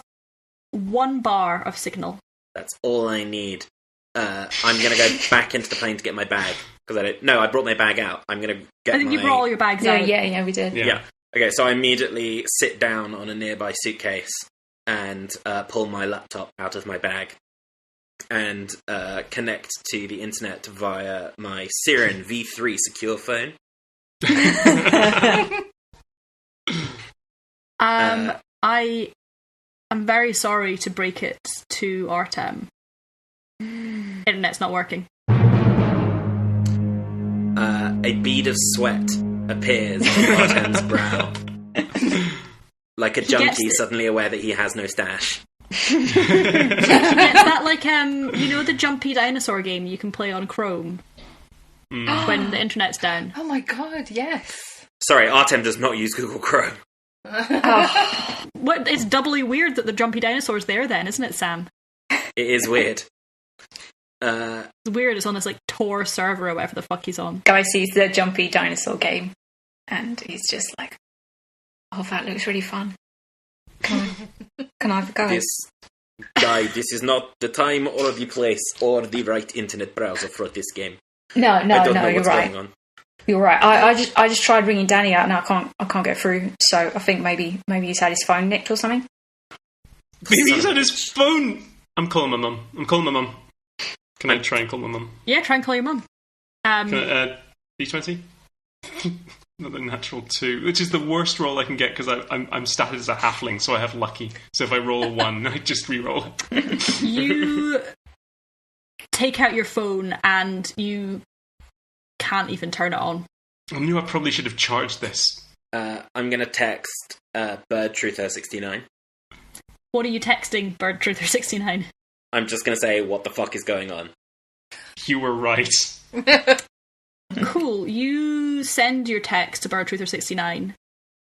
1 bar of signal. That's all I need. I'm going to go back into the plane to get my bag. Because I brought my bag out. I'm going to get I think you brought all your bags out. Yeah, we did. Yeah. Okay, so I immediately sit down on a nearby suitcase and pull my laptop out of my bag and connect to the internet via my Siren V3 secure phone. I am very sorry to break it to Artem. Internet's not working. A bead of sweat appears on Artem's brow. Like a junkie suddenly aware that he has no stash. It's that, like, you know the jumpy dinosaur game you can play on Chrome? When the internet's down. Oh my god, yes. Sorry, Artem does not use Google Chrome. What? It's doubly weird that the jumpy dinosaur's there then, isn't it, Sam? It is weird. It's weird, it's on this, like, Tor server or whatever the fuck he's on. Guy sees the jumpy dinosaur game, and he's just like, oh, that looks really fun. Can I have a go? This is not the time or the place or the right internet browser for this game. No, I don't know you're what's right. going on. You're right. I just tried ringing Danny out, and I can't get through. So I think maybe he's had his phone nicked or something. Maybe he's had his phone. I'm calling my mum. Can I try and call my mum? Yeah, try and call your mum. D20? Another natural 2, which is the worst roll I can get because I'm statted as a halfling, so I have lucky. So if I roll a 1, I just re-roll it. You take out your phone and you can't even turn it on. I knew I probably should have charged this. I'm going to text Bird Truther 69. What are you texting, Bird Truther 69? I'm just going to say, what the fuck is going on? You were right. Cool. You send your text to Bird Truther 69.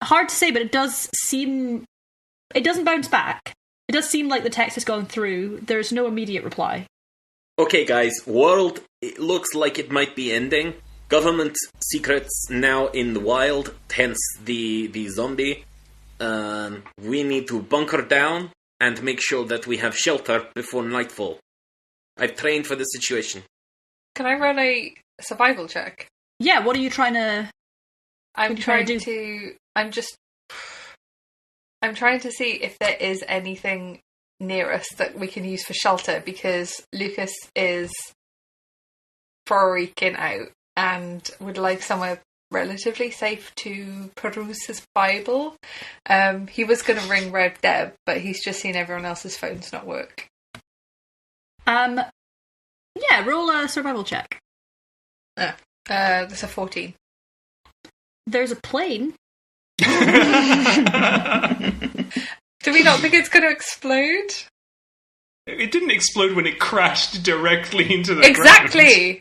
Hard to say, but it does seem... It doesn't bounce back. It does seem like the text has gone through. There's no immediate reply. Okay, guys. World, it looks like it might be ending. Government secrets now in the wild, hence the zombie. We need to bunker down and make sure that we have shelter before nightfall. I've trained for the situation. Can I run a survival check? Yeah, what are you trying to... I'm trying to see if there is anything near us that we can use for shelter, because Lucas is freaking out and would like somewhere relatively safe to peruse his Bible. He was going to ring Red Deb, but he's just seen everyone else's phones not work. Yeah, roll a survival check. That's a 14. There's a plane. Do we not think it's going to explode? It didn't explode when it crashed directly into the Exactly! ground.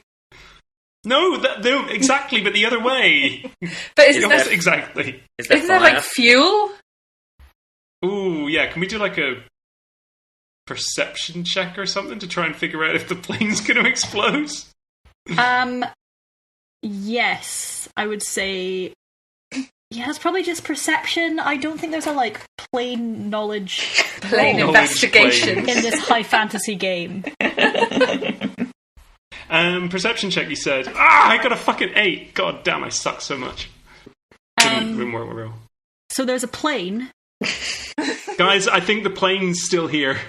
No, exactly, but the other way. But isn't Yes, there, exactly. isn't there like fuel? Ooh, yeah, can we do like a perception check or something to try and figure out if the plane's going to explode? Yes, I would say... Yeah, it's probably just perception. I don't think there's a, like, plane knowledge... Plane roll investigation. in this high fantasy game. Perception check, you said. I got a fucking 8. God damn, I suck so much. Roll. So there's a plane. Guys, I think the plane's still here.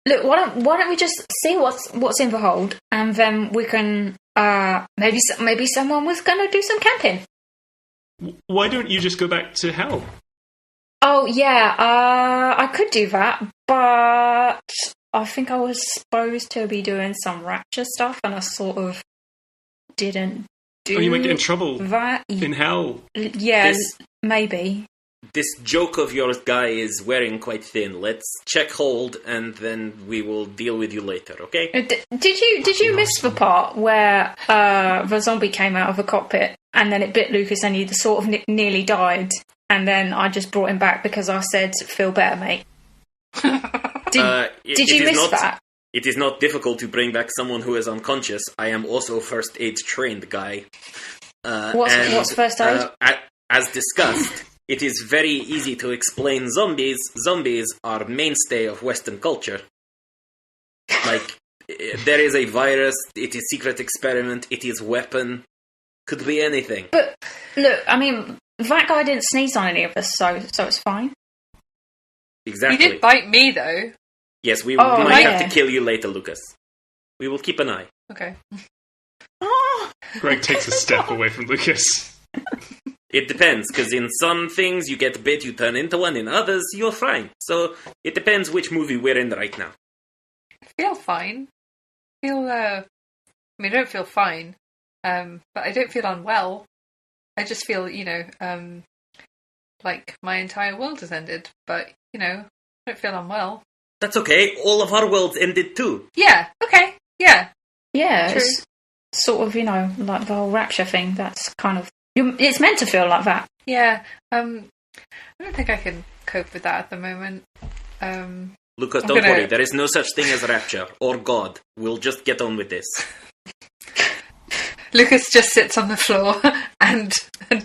Look, why don't we just see what's in the hold, and then we can maybe someone was going to do some camping. Why don't you just go back to hell? Oh yeah, I could do that, but I think I was supposed to be doing some rapture stuff, and I sort of didn't do. Oh, you might get in trouble that in hell. Yeah, maybe. This joke of yours, Guy, is wearing quite thin. Let's check hold, and then we will deal with you later, okay? Did you miss the part where the zombie came out of the cockpit and then it bit Lucas and he sort of nearly died, and then I just brought him back because I said, "Feel better, mate." Did you miss that? It is not difficult to bring back someone who is unconscious. I am also first aid trained, Guy. What's first aid? As discussed. It is very easy to explain zombies. Zombies are mainstay of Western culture. Like, there is a virus, it is secret experiment, it is weapon. Could be anything. But, look, I mean, that guy didn't sneeze on any of us, so it's fine. Exactly. He did bite me, though. Yes, we might have to kill you later, Lucas. We will keep an eye. Okay. Gregg takes a step away from Lucas. It depends, because in some things you get bit, you turn into one. In others, you're fine. So it depends which movie we're in right now. I feel fine. I don't feel fine, but I don't feel unwell. I just feel, like my entire world has ended. But, I don't feel unwell. That's okay. All of our worlds ended too. Yeah, okay. Yeah. Yeah, True. it's sort of, like the whole rapture thing. That's kind of... It's meant to feel like that. Yeah. I don't think I can cope with that at the moment. Lucas, don't worry. There is no such thing as rapture or God. We'll just get on with this. Lucas just sits on the floor and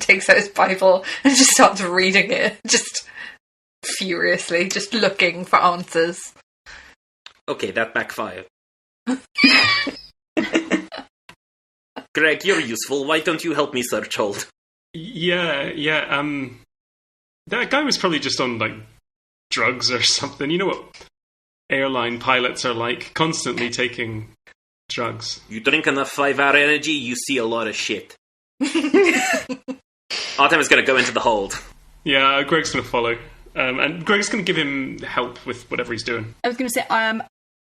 takes out his Bible and just starts reading it, just furiously, just looking for answers. Okay, that backfired. Gregg, you're useful. Why don't you help me search hold? Yeah. That guy was probably just on, like, drugs or something. You know what airline pilots are like, constantly taking drugs. You drink enough 5-hour energy, you see a lot of shit. Artem is going to go into the hold. Yeah, Gregg's going to follow. And Gregg's going to give him help with whatever he's doing. I was going to say,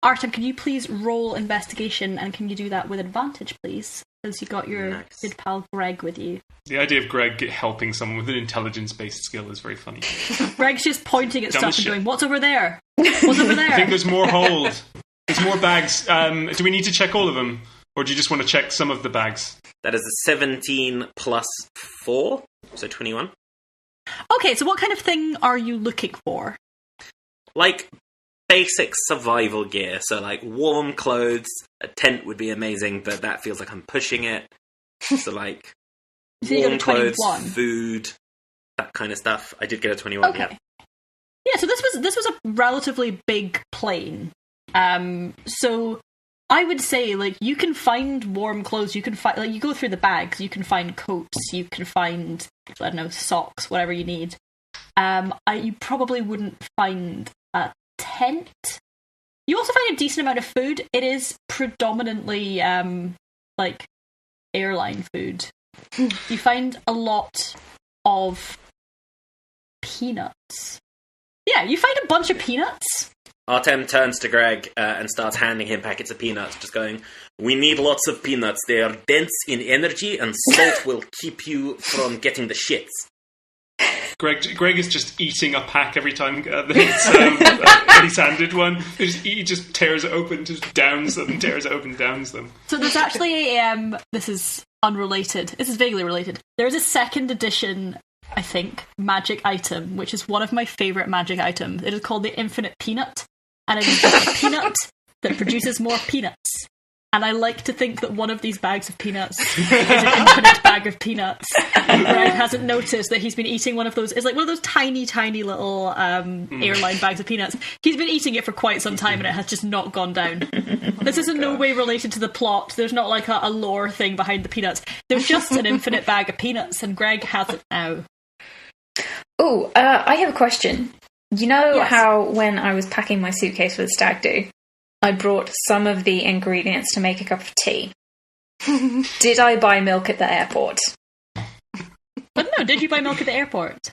Artem, can you please roll investigation, and can you do that with advantage, please? Because you got your good pal Gregg with you. The idea of Gregg helping someone with an intelligence-based skill is very funny. Gregg's just pointing at stuff and going, "What's over there? What's over there?" I think there's more hold. There's more bags. Do we need to check all of them? Or do you just want to check some of the bags? That is a 17 plus 4, so 21. Okay, so what kind of thing are you looking for? Like, basic survival gear. So, like, warm clothes. A tent would be amazing, but that feels like I'm pushing it. So, like, so warm clothes, food, that kind of stuff. I did get a 21, okay. Yeah, so this was a relatively big plane. So I would say, like, you can find warm clothes, you can find, like, you go through the bags, you can find coats, you can find, I don't know, socks, whatever you need. You probably wouldn't find a tent. You also find a decent amount of food. It is predominantly, like, airline food. You find a lot of peanuts. Yeah, you find a bunch of peanuts. Artem turns to Gregg and starts handing him packets of peanuts, just going, "We need lots of peanuts. They are dense in energy, and salt will keep you from getting the shits." Gregg is just eating a pack every time that he's handed one. He just tears it open, just downs them, tears it open, downs them. So there's actually this is unrelated. This is vaguely related. There is a second edition, I think, magic item, which is one of my favourite magic items. It is called the Infinite Peanut, and it is a peanut that produces more peanuts. And I like to think that one of these bags of peanuts is an infinite bag of peanuts. And Gregg hasn't noticed that he's been eating one of those. It's like one of those tiny, tiny little airline bags of peanuts. He's been eating it for quite some time, and it has just not gone down. This is in no way related to the plot. There's not like a lore thing behind the peanuts. There's just an infinite bag of peanuts, and Gregg has it now. Oh, I have a question. You know Yes. how when I was packing my suitcase for the stag do, I brought some of the ingredients to make a cup of tea. Did I buy milk at the airport? But no, did you buy milk at the airport?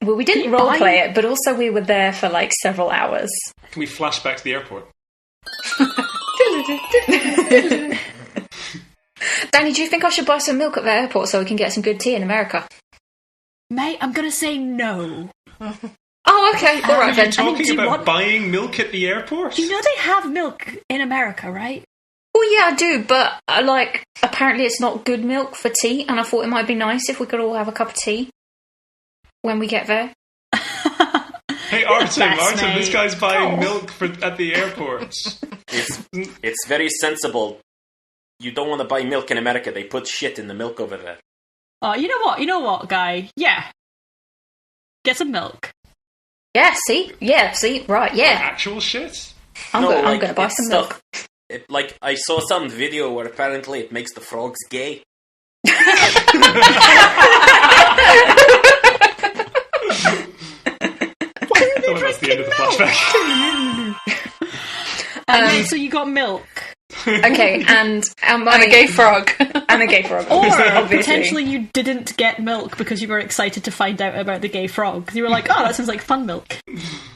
Well, we didn't roleplay it, but also we were there for like several hours. Can we flash back to the airport? Danny, do you think I should buy some milk at the airport so we can get some good tea in America? Mate, I'm going to say no. Oh, okay. All right, Are then. you talking do you about want- buying milk at the airport? You know they have milk in America, right? Well, yeah, I do, but apparently it's not good milk for tea, and I thought it might be nice if we could all have a cup of tea when we get there. Hey, Artem, best, this mate. guy's buying milk at the airport. It's very sensible. You don't want to buy milk in America. They put shit in the milk over there. Oh, you know what, Guy? Yeah. Get some milk. Yeah, see, right, yeah. Actual shit? I'm No, going like, to buy it's some stuff- milk. Like, I saw some video where apparently it makes the frogs gay. I thought that's the end of the flashback. So you got milk. Okay, and And a gay frog. and a gay frog. Or obviously. potentially you didn't get milk because you were excited to find out about the gay frog. You were like, oh, that sounds like fun milk.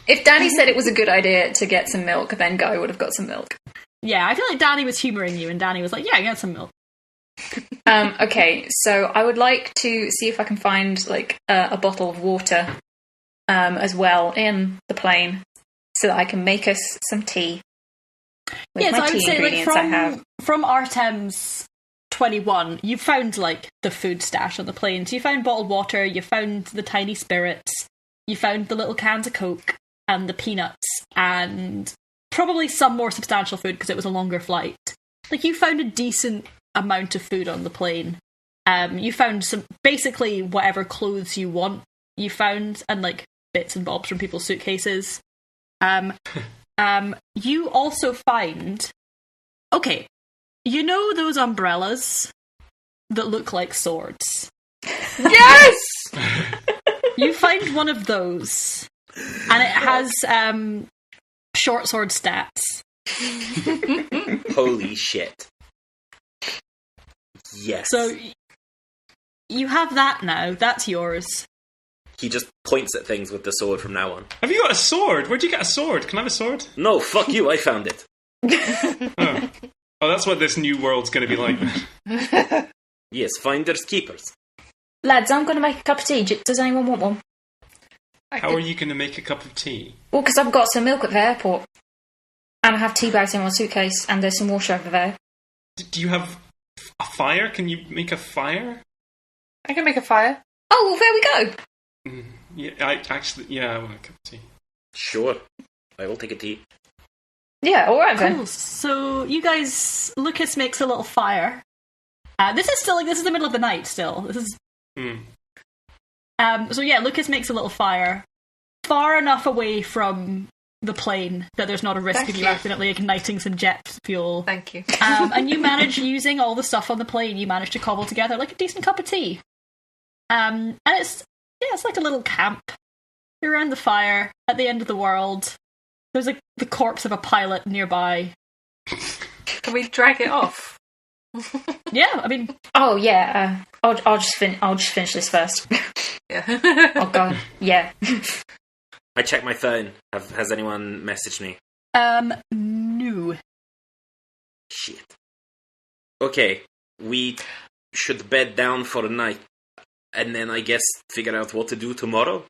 If Danny said it was a good idea to get some milk, then Guy would have got some milk. Yeah, I feel like Danny was humouring you, and Danny was like, yeah, get some milk. Okay, so I would like to see if I can find like a bottle of water as well in the plane, so that I can make us some tea. With Yeah, my so I would tea say, like, ingredients I have. from Artem's 21, you found, like, the food stash on the plane. So you found bottled water, you found the tiny spirits, you found the little cans of Coke, and the peanuts and probably some more substantial food because it was a longer flight. Like, you found a decent amount of food on the plane. You found some, basically whatever clothes you want, you found, and like bits and bobs from people's suitcases. You also find, okay, you know those umbrellas that look like swords? Yes! You find one of those, and it has short sword stats. Holy shit. Yes. So you have that now. That's yours. He just points at things with the sword from now on. Have you got a sword? Where'd you get a sword? Can I have a sword? No, fuck you, I found it. Oh, that's what this new world's going to be like. Yes, finders keepers. Lads, I'm going to make a cup of tea. Does anyone want one? How are you going to make a cup of tea? Well, because I've got some milk at the airport. And I have tea bags in my suitcase, and there's some water over there. Do you have a fire? Can you make a fire? I can make a fire. Oh, well, there we go. Yeah, I want a cup of tea. Sure. I will take a tea. Yeah, alright then. Cool. So you guys, Lucas makes a little fire. This is the middle of the night still. This is... So yeah, Lucas makes a little fire far enough away from the plane that there's not a risk of you accidentally igniting some jet fuel. Thank you. And you manage, using all the stuff on the plane, you manage to cobble together like a decent cup of tea. And it's like a little camp. You're around the fire at the end of the world. There's the corpse of a pilot nearby. Can we drag it off? Yeah, I mean... Oh, yeah. I'll just finish this first. Yeah. Oh, God. Yeah. I check my phone. Has anyone messaged me? No. Shit. Okay, we should bed down for the night, and then I guess figure out what to do tomorrow?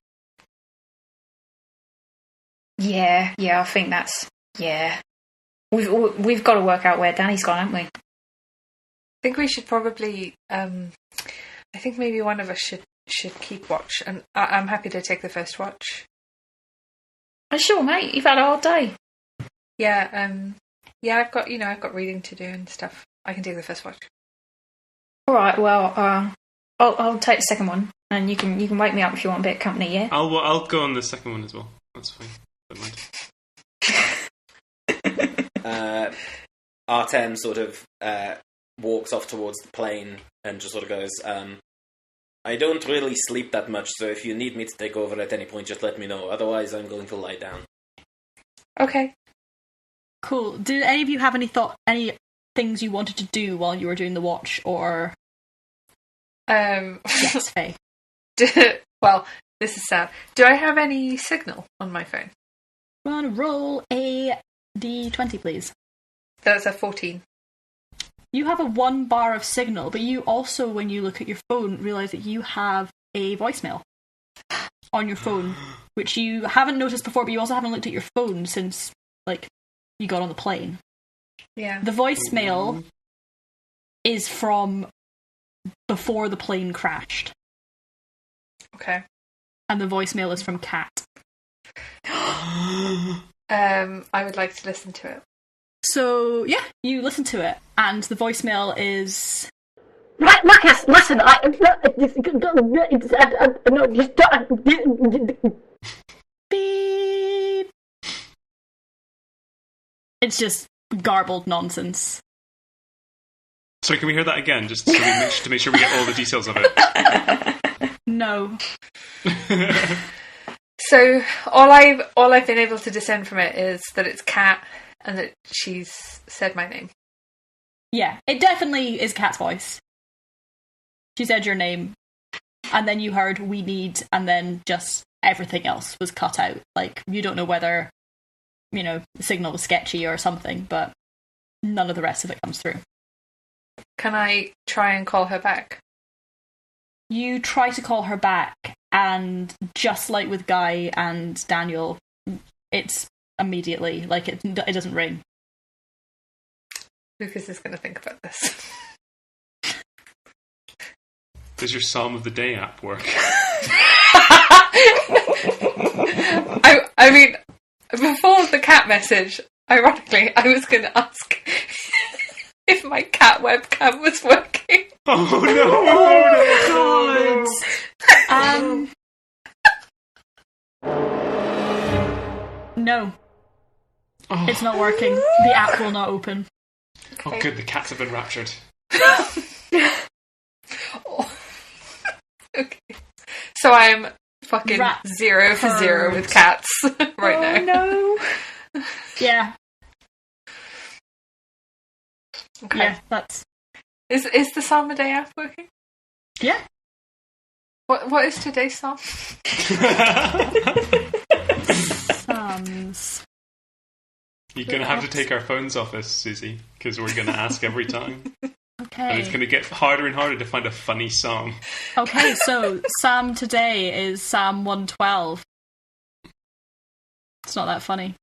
Yeah, I think that's... Yeah. We've got to work out where Danny's gone, haven't we? I think we should probably... I think maybe one of us should keep watch, and I'm happy to take the first watch. Oh, sure, mate. You've had a hard day. Yeah, I've got reading to do and stuff. I can take the first watch. All right. Well, I'll take the second one, and you can wake me up if you want a bit of company. Yeah. I'll go on the second one as well. That's fine. Don't mind. Artem sort of walks off towards the plane and just sort of goes, I don't really sleep that much, so if you need me to take over at any point, just let me know. Otherwise, I'm going to lie down. Okay. Cool. Did any of you have any things you wanted to do while you were doing the watch, or... Yes, Faye. Well, this is sad. Do I have any signal on my phone? Roll a d20, please. That's a 14. You have a 1 bar of signal, but you also, when you look at your phone, realise that you have a voicemail on your phone, which you haven't noticed before, but you also haven't looked at your phone since, you got on the plane. Yeah. The voicemail is from before the plane crashed. Okay. And the voicemail is from Kat. I would like to listen to it. So, yeah, you listen to it, and the voicemail is... Right, Lucas, listen, Beep. It's just garbled nonsense. Sorry, can we hear that again, just to make sure we get all the details of it? No. So all I've been able to discern from it is that it's Kat and that she's said my name. Yeah, it definitely is Kat's voice. She said your name, and then you heard "we need," and then just everything else was cut out. You don't know whether, the signal was sketchy or something, but none of the rest of it comes through. Can I try and call her back? You try to call her back, and just like with Guy and Daniel, it's immediately, it doesn't ring. Lucas is going to think about this. Does your Psalm of the Day app work? I mean, before the cat message, ironically, I was going to ask if my cat webcam was working. Oh no! No. Oh. It's not working. The app will not open. Oh, good. The cats have been raptured. Oh. Okay. So I'm fucking Rat 0 for 0 with cats right now. No. Yeah. Okay. Yeah, that's... Is the Psalm a Day app working? Yeah. What is today's psalm? Psalms. You're going to have to take our phones off us, Susie, because we're going to ask every time. And it's Okay. going to get harder and harder to find a funny song. Okay, so Psalm today is Psalm 112. It's not that funny.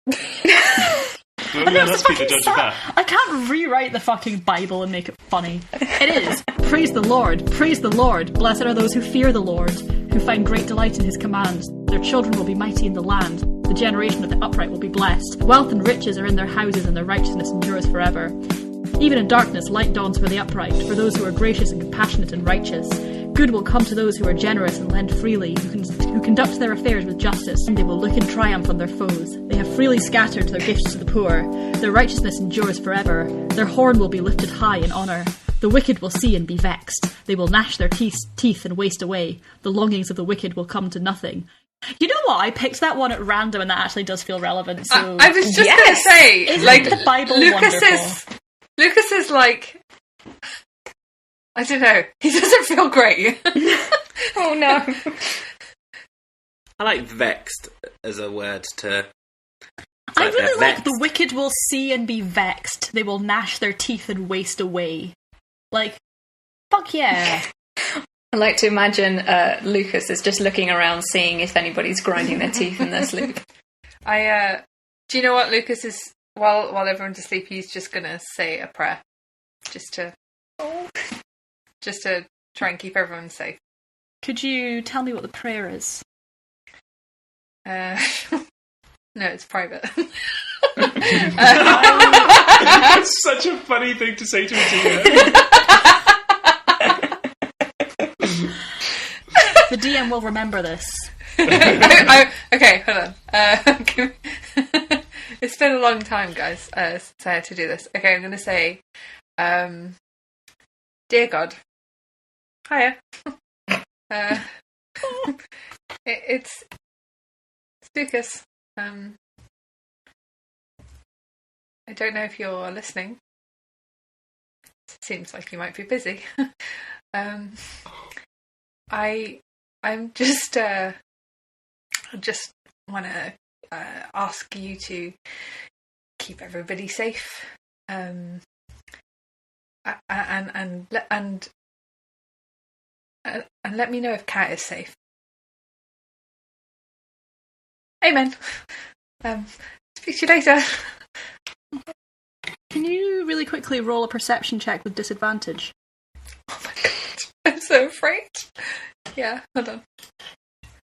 Well, yeah, let's be the judge of that. I can't rewrite the fucking Bible and make it funny. It is. Praise the Lord. Praise the Lord. Blessed are those who fear the Lord, who find great delight in his commands. Their children will be mighty in the land. The generation of the upright will be blessed. Wealth and riches are in their houses, and their righteousness endures forever. Even in darkness, light dawns for the upright, for those who are gracious and compassionate and righteous. Good will come to those who are generous and lend freely, who conduct their affairs with justice, and they will look in triumph on their foes. They have freely scattered their gifts to the poor. Their righteousness endures forever. Their horn will be lifted high in honour. The wicked will see and be vexed. They will gnash their teeth and waste away. The longings of the wicked will come to nothing. You know what? I picked that one at random, and that actually does feel relevant. So I was just going to say, Isn't like, the Bible Lucas wonderful? is like, I don't know, he doesn't feel great. Oh no. I like vexed as a word to... I really like vexed. the wicked will see and be vexed. They will gnash their teeth and waste away. Like, fuck yeah. I like to imagine Lucas is just looking around, seeing if anybody's grinding their teeth in their sleep. Do you know what Lucas is, while everyone's asleep, he's just going to say a prayer. Just to try and keep everyone safe. Could you tell me what the prayer is? No, it's private. That's such a funny thing to say to a DM. The DM will remember this. Okay, hold on. It's been a long time, guys, since I had to do this. Okay, I'm going to say, Dear God, hiya. It's Lucas. I don't know if you're listening. Seems like you might be busy. I'm just want to ask you to keep everybody safe, and let me know if Kat is safe. Amen. Speak to you later. Can you really quickly roll a perception check with disadvantage? Oh my god, I'm so afraid. Yeah, hold on.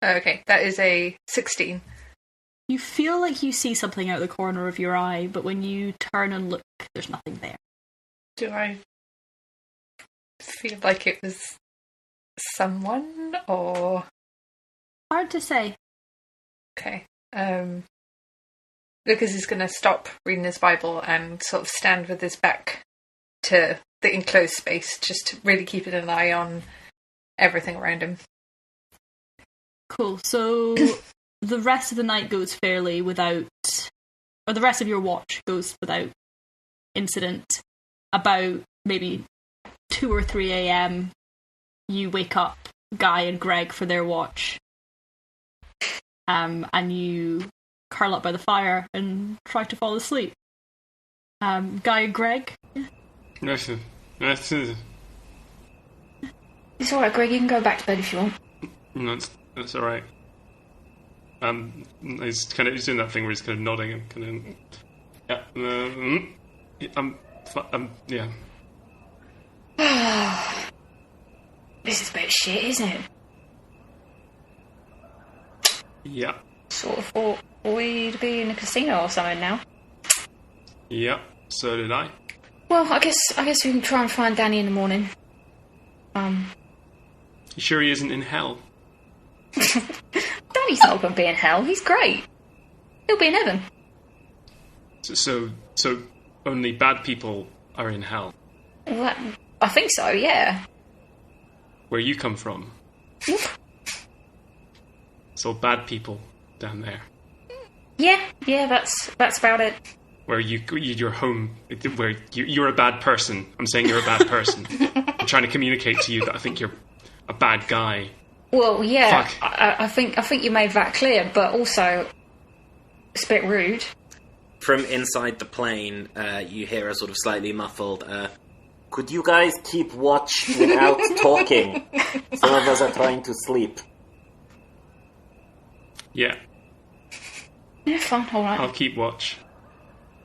Okay, that is a 16. You feel like you see something out of the corner of your eye, but when you turn and look, there's nothing there. Do I feel like it was someone, or... Hard to say. Okay. Lucas is going to stop reading his Bible and sort of stand with his back to the enclosed space, just to really keeping an eye on everything around him. Cool. So the rest of the night goes fairly without... Or the rest of your watch goes without incident. About maybe 2 or 3 a.m, you wake up Guy and Gregg for their watch. And you curl up by the fire and try to fall asleep. Guy and Gregg? That's It's alright, Greg, you can go back to bed if you want. all right. He's doing that thing where he's kind of nodding and kind of yeah. This is a bit shit, isn't it? Yeah. Sort of thought we'd be in a casino or something now. Yeah, so did I. Well, I guess we can try and find Danny in the morning. You sure he isn't in hell? Danny's not going to be in hell. He's great. He'll be in heaven. So only bad people are in hell? Well, I think so, yeah. Where you come from? It's all bad people down there. Yeah, that's about it. Where you're home, where you're a bad person. I'm saying you're a bad person. I'm trying to communicate to you that I think you're a bad guy. Well, yeah, Fuck. I think you made that clear, but also it's a bit rude. From inside the plane, you hear a sort of slightly muffled, could you guys keep watch without talking? Some of us are trying to sleep. Yeah, Yeah, fine, alright. I'll keep watch.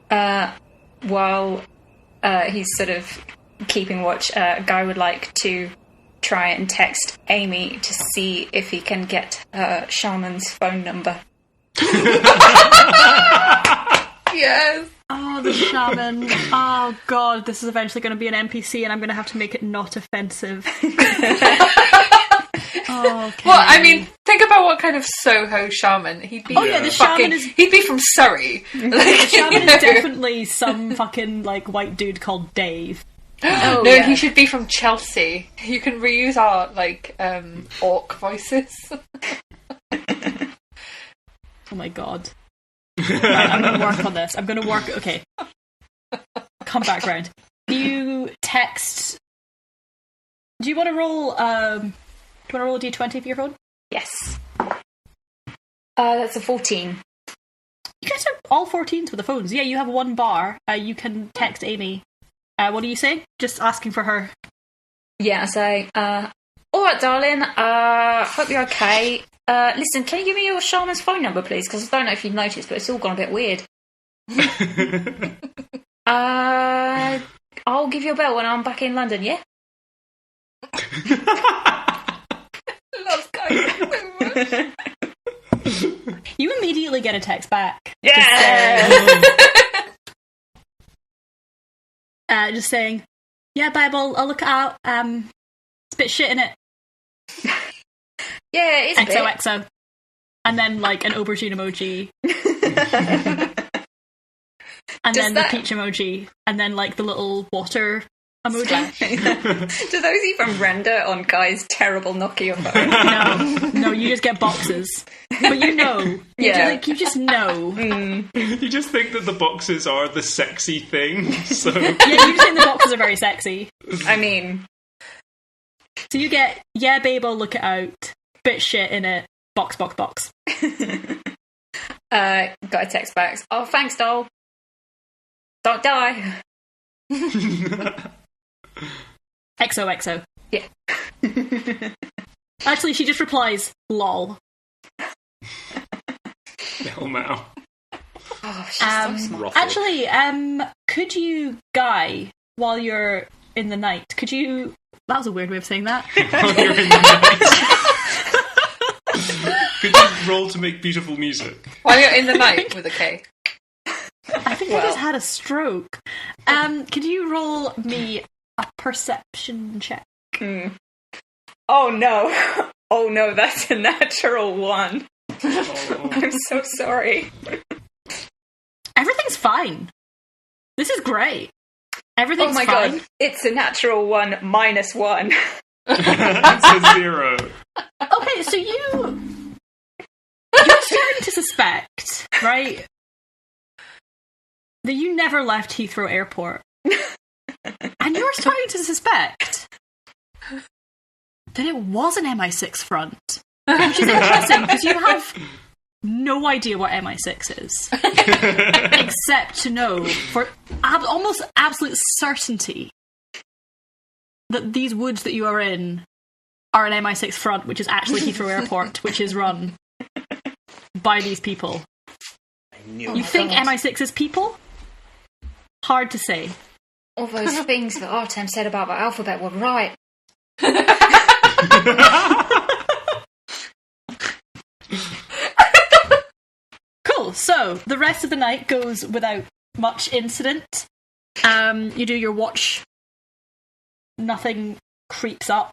While he's sort of keeping watch, Guy would like to try and text Amy to see if he can get her shaman's phone number. Yes. Oh, the shaman. Oh, God, this is eventually going to be an NPC and I'm going to have to make it not offensive. Oh, okay. Well, I mean, think about what kind of Soho shaman he'd be. Oh, yeah, the shaman is... He'd be from Surrey. The shaman is definitely some fucking, white dude called Dave. No, yeah. he should be from Chelsea. You can reuse our, orc voices. Oh, my God. Right, I'm going to work on this. I'm going to work... Okay. Come back round. You text... Do you want to roll... Do you want to roll a d20 for your phone? Yes. That's a 14. You guys are all 14s with the phones. Yeah, you have one bar. You can text Amy. What are you saying? Just asking for her. Yeah, I say, alright, darling, hope you're okay. Listen, can you give me your shaman's phone number, please? Because I don't know if you've noticed, but it's all gone a bit weird. I'll give you a bell when I'm back in London, yeah? Love Guy so much. You immediately get a text back. Yeah! Just saying, yeah, babe, I'll look it out. It's a bit shit, innit? Yeah, it's a bit. XOXO. And then, an aubergine emoji. And then the peach emoji. And then, the little water emoji. Do those even render on Guy's terrible Nokia phone? No, you just get boxes. But you know. Yeah. You just know. You just think that the boxes are the sexy thing, so... Yeah, you just think the boxes are very sexy. I mean... So you get, yeah, babe, I'll look it out. Bit shit in it. Box. Got a text back. Oh, thanks, doll. Don't die. XOXO. Yeah. Actually, she just replies, lol. Hell now. Oh, she's so smart. Actually, could you, Guy, while you're in the night, could you... That was a weird way of saying that. While you're in the night. Could you roll to make beautiful music? While you're in the night with a K. I think I just had a stroke. Could you roll me a perception check? Oh no, that's a natural one. Oh. I'm so sorry. Everything's fine. This is great. Everything's Oh my fine. god, it's a natural one minus one. It's a 0. Okay, so you're starting to suspect, right, that you never left Heathrow Airport. And you're starting to suspect that it was an MI6 front. Which is interesting, because you have no idea what MI6 is. Except to know, for almost absolute certainty, that these woods that you are in are an MI6 front, which is actually Heathrow Airport, which is run by these people. You think MI6 is people? Hard to say. All those things that Artem said about the alphabet were right. Cool. So the rest of the night goes without much incident. You do your watch. Nothing creeps up.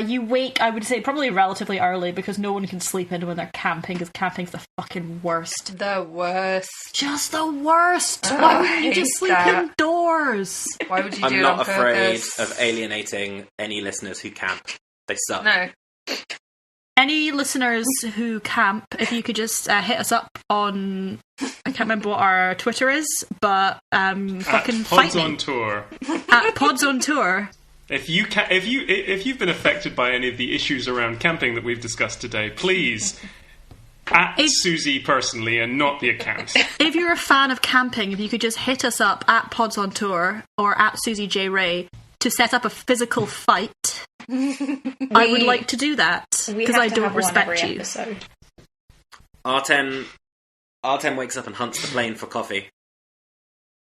You wake, I would say, probably relatively early because no one can sleep in when they're camping, because camping's the fucking worst. The worst. Just the worst. Oh, Why would I you hate just sleep that. indoors? Why would you do I'm it not on afraid purpose? of alienating any listeners who camp. They suck. No. Any listeners who camp, if you could just hit us up on, I can't remember what our Twitter is, but fucking fight Pods me. on Tour. At Pods on Tour. If you've been affected by any of the issues around camping that we've discussed today, please at Susie personally and not the account. If you're a fan of camping, if you could just hit us up at Pods on Tour or at Susie J Rae to set up a physical fight, I would like to do that because I don't respect you. Episode. Artem wakes up and hunts the plane for coffee.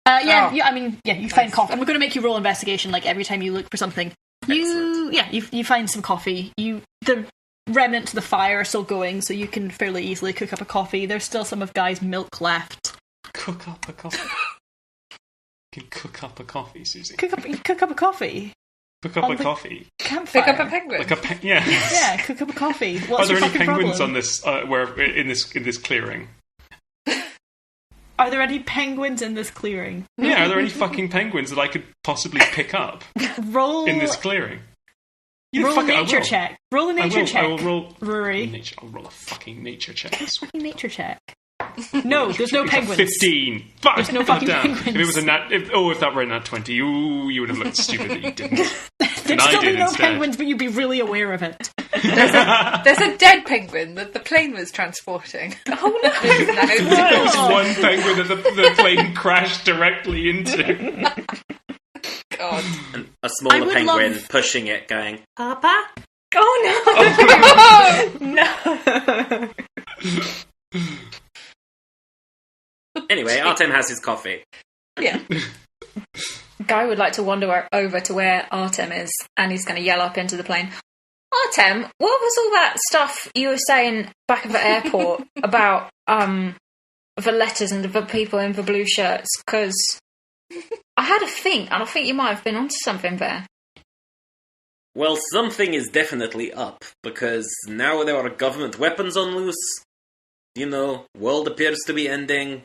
You find coffee. I'm going to make you roll investigation like every time you look for something. You find some coffee. The remnants of the fire are still going, so you can fairly easily cook up a coffee. There's still some of Guy's milk left. Cook up a coffee. You can cook up a coffee, Susie. Cook up a coffee. Cook up a coffee. Campfire. Pick up a penguin. Yeah, cook up a coffee. What's Are there your any fucking penguins problem? on this? Where in this clearing? Are there any penguins in this clearing? Yeah, are there any fucking penguins that I could possibly pick up Roll in this clearing? roll a Fuck it, I nature will. check. Roll a nature check. I will roll. Rory. I'll roll a fucking nature check. Fucking nature check. No, there's no penguins. 15. Fuck. There's no fucking Goddamn. penguins. If it was a nat, if that were a nat 20, you would have looked stupid that you didn't. There'd I still be did no instead. penguins, but you'd be really aware of it. There's a dead penguin that the plane was transporting. Oh no! There was one penguin that the plane crashed directly into. God. And a I smaller would penguin love- pushing it, going, Papa? Oh no! No! Anyway, Artem has his coffee. Yeah. Guy would like to wander over to where Artem is, and he's going to yell up into the plane. Artem, what was all that stuff you were saying back at the airport about the letters and the people in the blue shirts? Because I had a think, and I think you might have been onto something there. Well, something is definitely up, because now there are government weapons on loose. You know, world appears to be ending.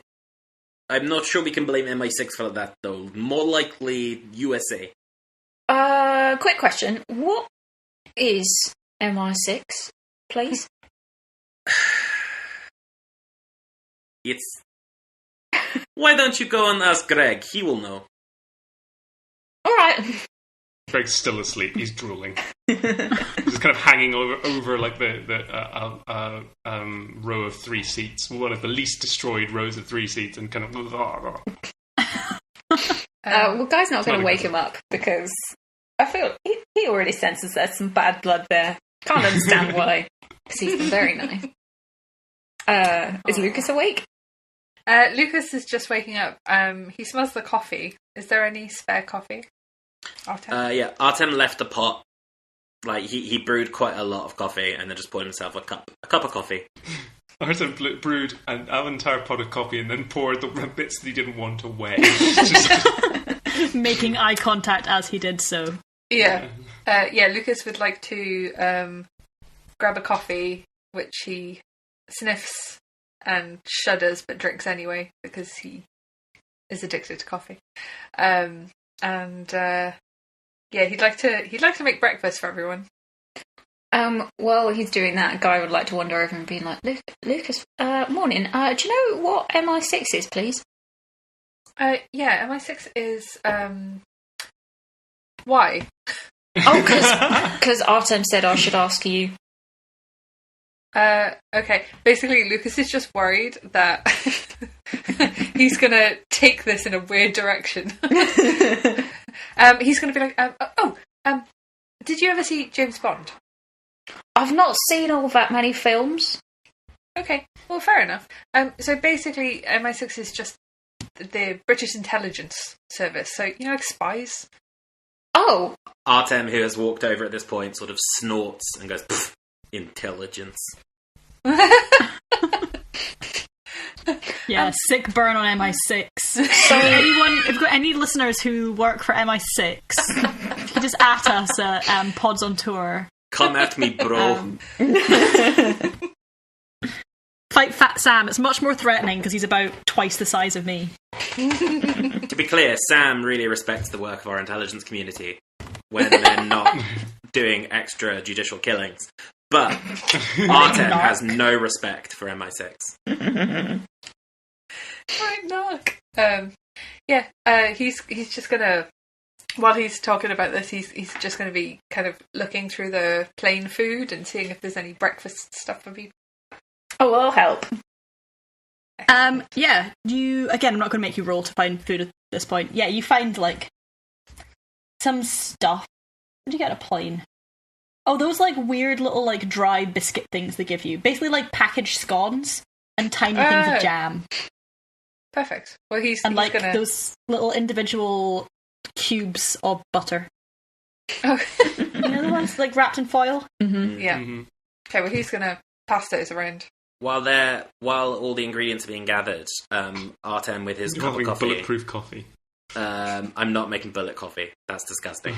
I'm not sure we can blame MI6 for that, though. More likely, USA. Quick question. What is MI6, please? It's... Why don't you go and ask Gregg? He will know. Alright. Greg's still asleep. He's drooling. He's kind of hanging over like the row of 3 seats, one of the least destroyed rows of 3 seats, and kind of. Well, Guy's not going not to a wake good him up, because I feel he already senses there's some bad blood there. Can't understand why, because he's been very nice. Is Lucas awake? Lucas is just waking up. He smells the coffee. Is there any spare coffee? Artem? Yeah, Artem left a pot. Like, he brewed quite a lot of coffee, and then just poured himself a cup of coffee. Artem brewed an entire pot of coffee and then poured the bits that he didn't want away. Just, Making eye contact as he did so. Yeah. Lucas would like to grab a coffee, which he sniffs and shudders but drinks anyway because he is addicted to coffee. He'd like to make breakfast for everyone. While he's doing that, Guy would like to wander over and be like, Lucas, morning. Do you know what MI6 is, please? MI6 is why? Oh, because Artem said I should ask you. Okay. Basically, Lucas is just worried that he's gonna take this in a weird direction. He's gonna be like, did you ever see James Bond? I've not seen all that many films. Okay, well, fair enough. So basically, MI6 is just the British intelligence service. So, you know, like spies. Oh. Artem, who has walked over at this point, sort of snorts and goes, intelligence. Yeah, sick burn on MI6. So anyone, if you've got any listeners who work for MI6, if you just at us at Pods on Tour. Come at me, bro. Fight Fat Sam. It's much more threatening because he's about twice the size of me. To be clear, Sam really respects the work of our intelligence community when they're not doing extra-judicial killings. But Artem has no respect for MI6. Right, knock. He's just gonna, while he's talking about this, he's just gonna be kind of looking through the plain food and seeing if there's any breakfast stuff for people. Oh, I'll help. Yeah, I'm not going to make you roll to find food at this point. Yeah, you find, like, some stuff. What did you get a plane? Oh, those, like, weird little, like, dry biscuit things they give you. Basically, like, packaged scones and tiny things of jam. Perfect. Well, he's like, gonna... those little individual cubes of butter. Oh. You know the ones, like, wrapped in foil? Mm-hmm. Yeah. Mm-hmm. Okay, well, he's gonna pass those around. While all the ingredients are being gathered, Artem with his cup of coffee. Bulletproof coffee. I'm not making bullet coffee. That's disgusting.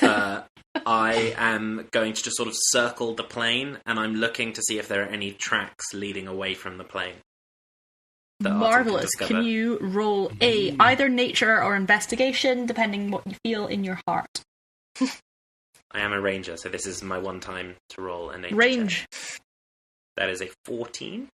I am going to just sort of circle the plane, and I'm looking to see if there are any tracks leading away from the plane. Marvellous. Can you roll either nature or investigation, depending what you feel in your heart? I am a ranger, so this is my one time to roll a nature Range. check. That is a 14.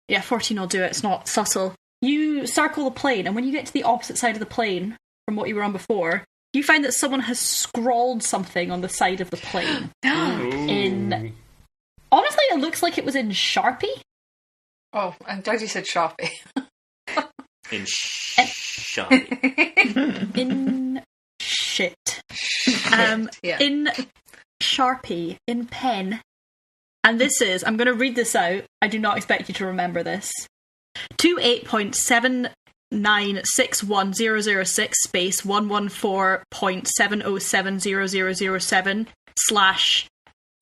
Yeah, 14 will do it. It's not subtle. You circle the plane, and when you get to the opposite side of the plane from what you were on before, you find that someone has scrawled something on the side of the plane. Honestly, it looks like it was in Sharpie. Oh, I'm glad you said Sharpie. In Sharpie. In shit. Yeah. In Sharpie, in pen. And this is, I'm going to read this out. I do not expect you to remember this. 28.7961006 space 114.7070007 slash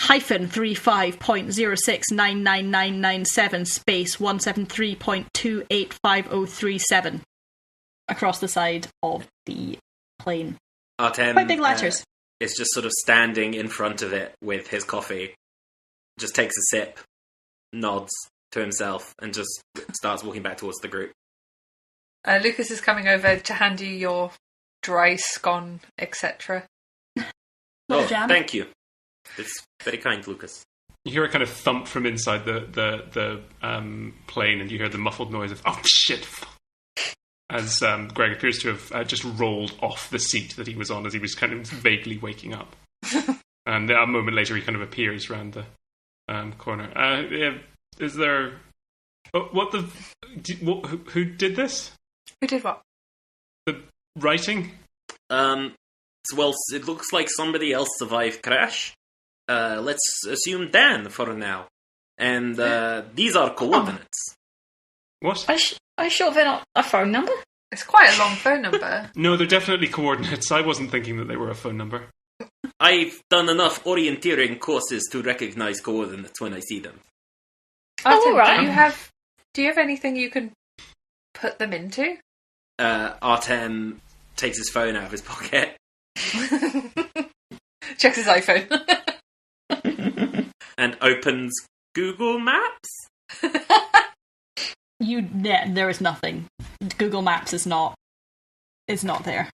hyphen 35.0699997 space 173.285037 across the side of the plane. Artem, quite big letters. Is just sort of standing in front of it with his coffee. Just takes a sip, nods to himself, and just starts walking back towards the group. Lucas is coming over to hand you your dry scone, etc. Oh, thank you. It's very kind, Lucas. You hear a kind of thump from inside the plane, and you hear the muffled noise of, oh, shit, as Gregg appears to have just rolled off the seat that he was on as he was kind of vaguely waking up. And a moment later, he kind of appears around the corner. Is there... Who did this? Who did what? The writing? Well, it looks like somebody else survived crash. Let's assume Dan for now. And these are coordinates. What? Are you sure they're not a phone number? It's quite a long phone number. No, they're definitely coordinates. I wasn't thinking that they were a phone number. I've done enough orienteering courses to recognize coordinates when I see them. Artem, all right. Do you have anything you can put them into? Artem takes his phone out of his pocket. Checks his iPhone. And opens Google Maps? There is nothing. Google Maps is not there.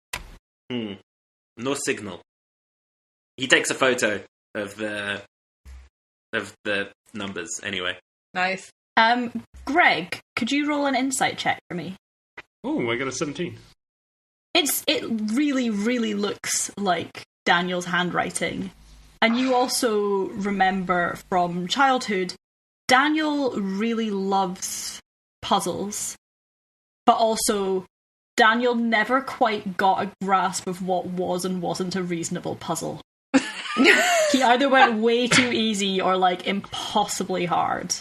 No signal. He takes a photo of the numbers anyway. Nice. Gregg, could you roll an insight check for me? Oh, I got a 17. It really, really looks like Daniel's handwriting. And you also remember from childhood, Daniel really loves puzzles, but also Daniel never quite got a grasp of what was and wasn't a reasonable puzzle. He either went way too easy or, like, impossibly hard.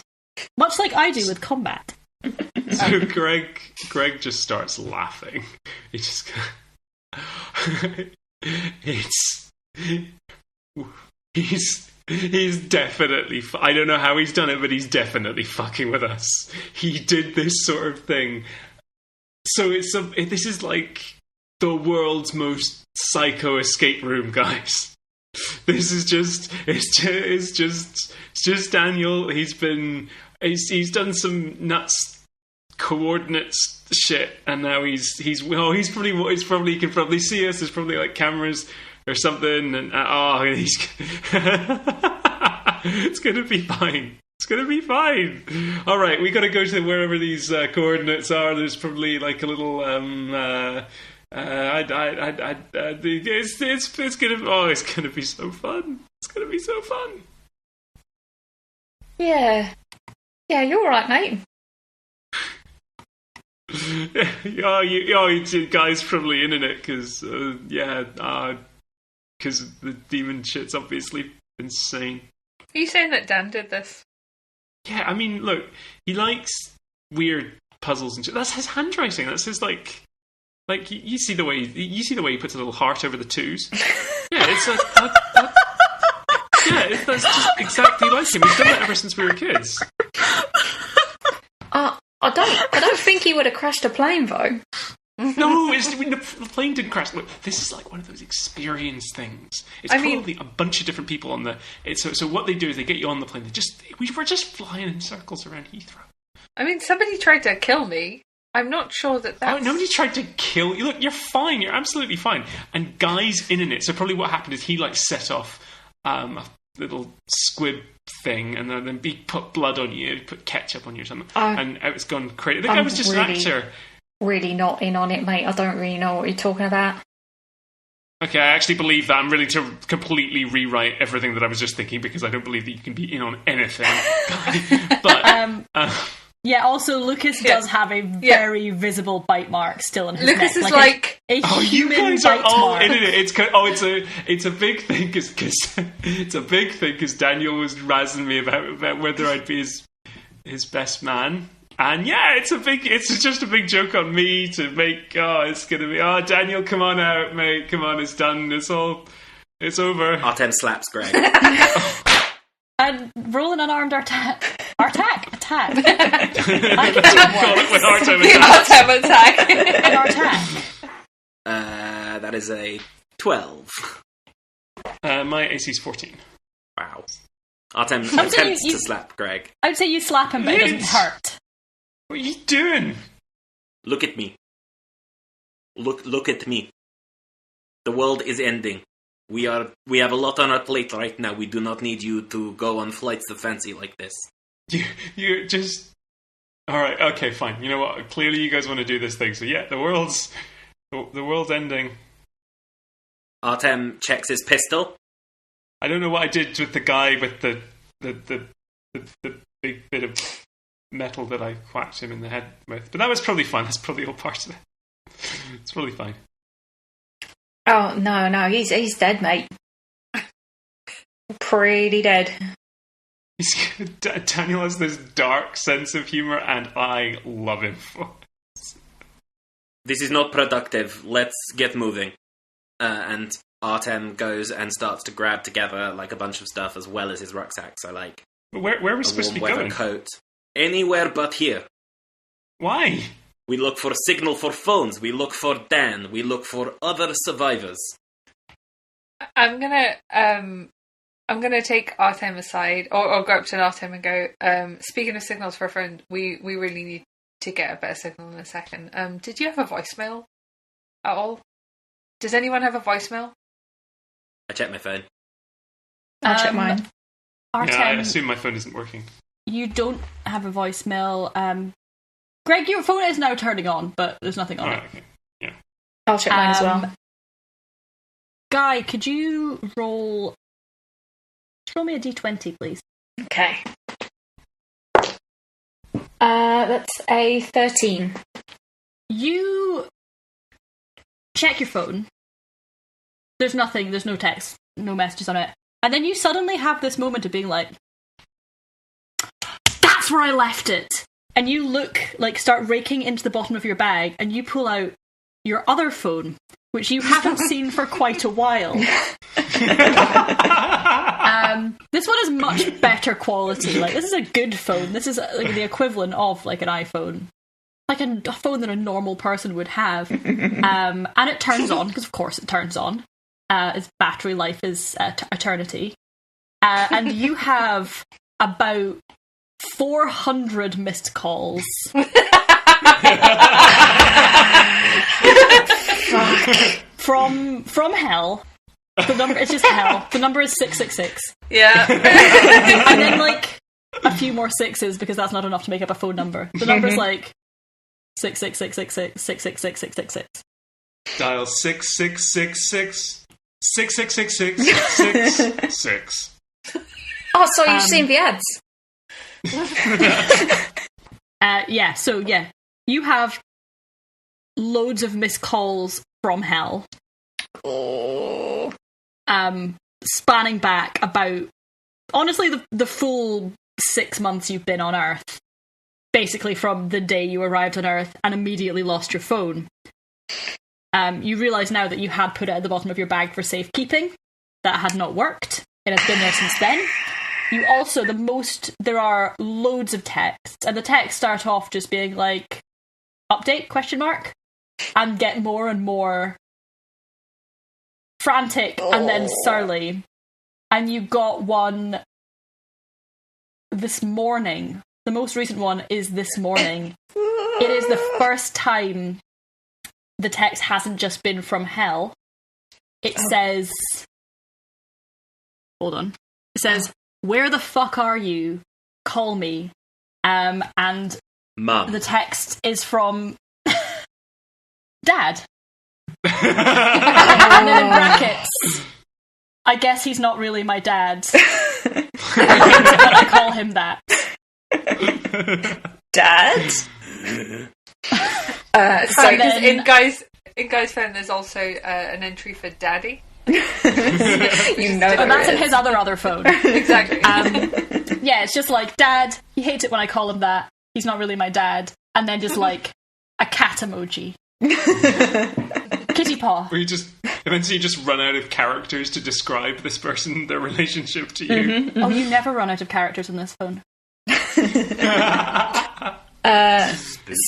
Much like I do with combat. So Gregg just starts laughing. He just he's He's definitely... I don't know how he's done it, but he's definitely fucking with us. He did this sort of thing. So this is like the world's most psycho escape room, guys. This is just... It's just Daniel. He's done some nuts coordinates shit, and now he's probably he can probably see us. There's probably like cameras or something, and he's it's gonna be fine. It's gonna be fine. All right, we got to go to wherever these coordinates are. There's probably like a little it's gonna be so fun. It's gonna be so fun. Yeah, you're all right, mate. You guys probably in it because the demon shit's obviously insane. Are you saying that Dan did this? Yeah, I mean, look, he likes weird puzzles and shit. That's his handwriting. That's his like you see the way he puts a little heart over the twos. Yeah, it's that's just exactly like him. He's done that ever since we were kids. I don't think he would have crashed a plane though. No, the plane didn't crash. Look, this is like one of those experience things. It's probably a bunch of different people on the... So what they do is they get you on the plane. We were just flying in circles around Heathrow. I mean, somebody tried to kill me. I'm not sure that's... Oh, nobody tried to kill you. Look, you're fine. You're absolutely fine. And Guy's in it. So probably what happened is he set off a little squib thing, and then he put blood on you, he put ketchup on you or something, and it's gone crazy. The guy was just an actor. Really not in on it, mate. I don't really know what you're talking about. Okay, I actually believe that. I'm ready to completely rewrite everything that I was just thinking, because I don't believe that you can be in on anything. But yeah, also Lucas does have a very visible bite mark still in his Lucas neck. Is like a human you guys bite are all mark. in it. It's a big thing because Daniel was razzing me about whether I'd be his best man. And yeah, it's just a big joke on me to make. It's gonna be. Daniel, come on out, mate. Come on, it's done. It's over. Artem slaps Gregg. And roll an unarmed attack. Attack. The Artem attack. That is a 12. My AC is 14. Wow. Artem attempts to slap Gregg. I would say you slap him, but it doesn't hurt. What are you doing? Look at me. Look at me. The world is ending. We have a lot on our plate right now. We do not need you to go on flights to fancy like this. You just... Alright, okay, fine. You know what? Clearly you guys want to do this thing. So yeah, the world's ending. Artem checks his pistol. I don't know what I did with the guy with the big bit of metal that I whacked him in the head with. But that was probably fun. That's probably all part of it. It's probably fine. Oh, no, he's dead, mate. Pretty dead. Daniel has this dark sense of humour, and I love him for it. This is not productive. Let's get moving. And Artem goes and starts to grab together like a bunch of stuff as well as his rucksack. So like, where are we supposed to be weather going? Coat. Anywhere but here. Why? We look for signal for phones. We look for Dan. We look for other survivors. I'm gonna take Artem aside, or go up to Artem and go. Speaking of signals for a phone, we really need to get a better signal in a second. Did you have a voicemail at all? Does anyone have a voicemail? I checked my phone. I'll check mine. Artem, yeah, I assume my phone isn't working. You don't have a voicemail. Gregg, your phone is now turning on, but there's nothing on it. Okay. Yeah. I'll check mine as well. Guy, could you roll me a d20, please? Okay. That's a 13. You check your phone. There's nothing, there's no text, no messages on it. And then you suddenly have this moment of being like, that's where I left it. And you start raking into the bottom of your bag, and you pull out your other phone, which you haven't seen for quite a while. This one is much better quality. Like, this is a good phone. This is like the equivalent of like an iPhone, like a phone that a normal person would have. And it turns on because, of course, it turns on. Its battery life is eternity. And you have about 400 missed calls. From hell. The number is just hell. The number is 666. Yeah. And then like a few more sixes because that's not enough to make up a phone number. The number's like 66666666666. Dial 6666 6666 Oh, so you've seen the ads. So you have loads of missed calls from hell. Oh. Spanning back about, honestly, the full 6 months you've been on Earth. Basically from the day you arrived on Earth and immediately lost your phone. You realise now that you had put it at the bottom of your bag for safekeeping. That had not worked. It has been there since then. You also, there are loads of texts, and the texts start off just being like, update, ? And get more and more frantic and then surly. And you got one this morning. The most recent one is this morning. It is the first time the text hasn't just been from hell. It says... Hold on. It says, "Where the fuck are you? Call me." And Mum. the text is from Dad. And then in brackets, "I guess he's not really my dad. I hate it when I call him that." Dad? Sorry, because in Guy's phone there's also an entry for Daddy. You know But that that's in is. his other phone. Exactly. Yeah, it's just like, "Dad, he hates it when I call him that. He's not really my dad." And then just like a cat emoji. Kitty paw. Where you just eventually just run out of characters to describe this person, their relationship to you. Oh, you never run out of characters in this phone.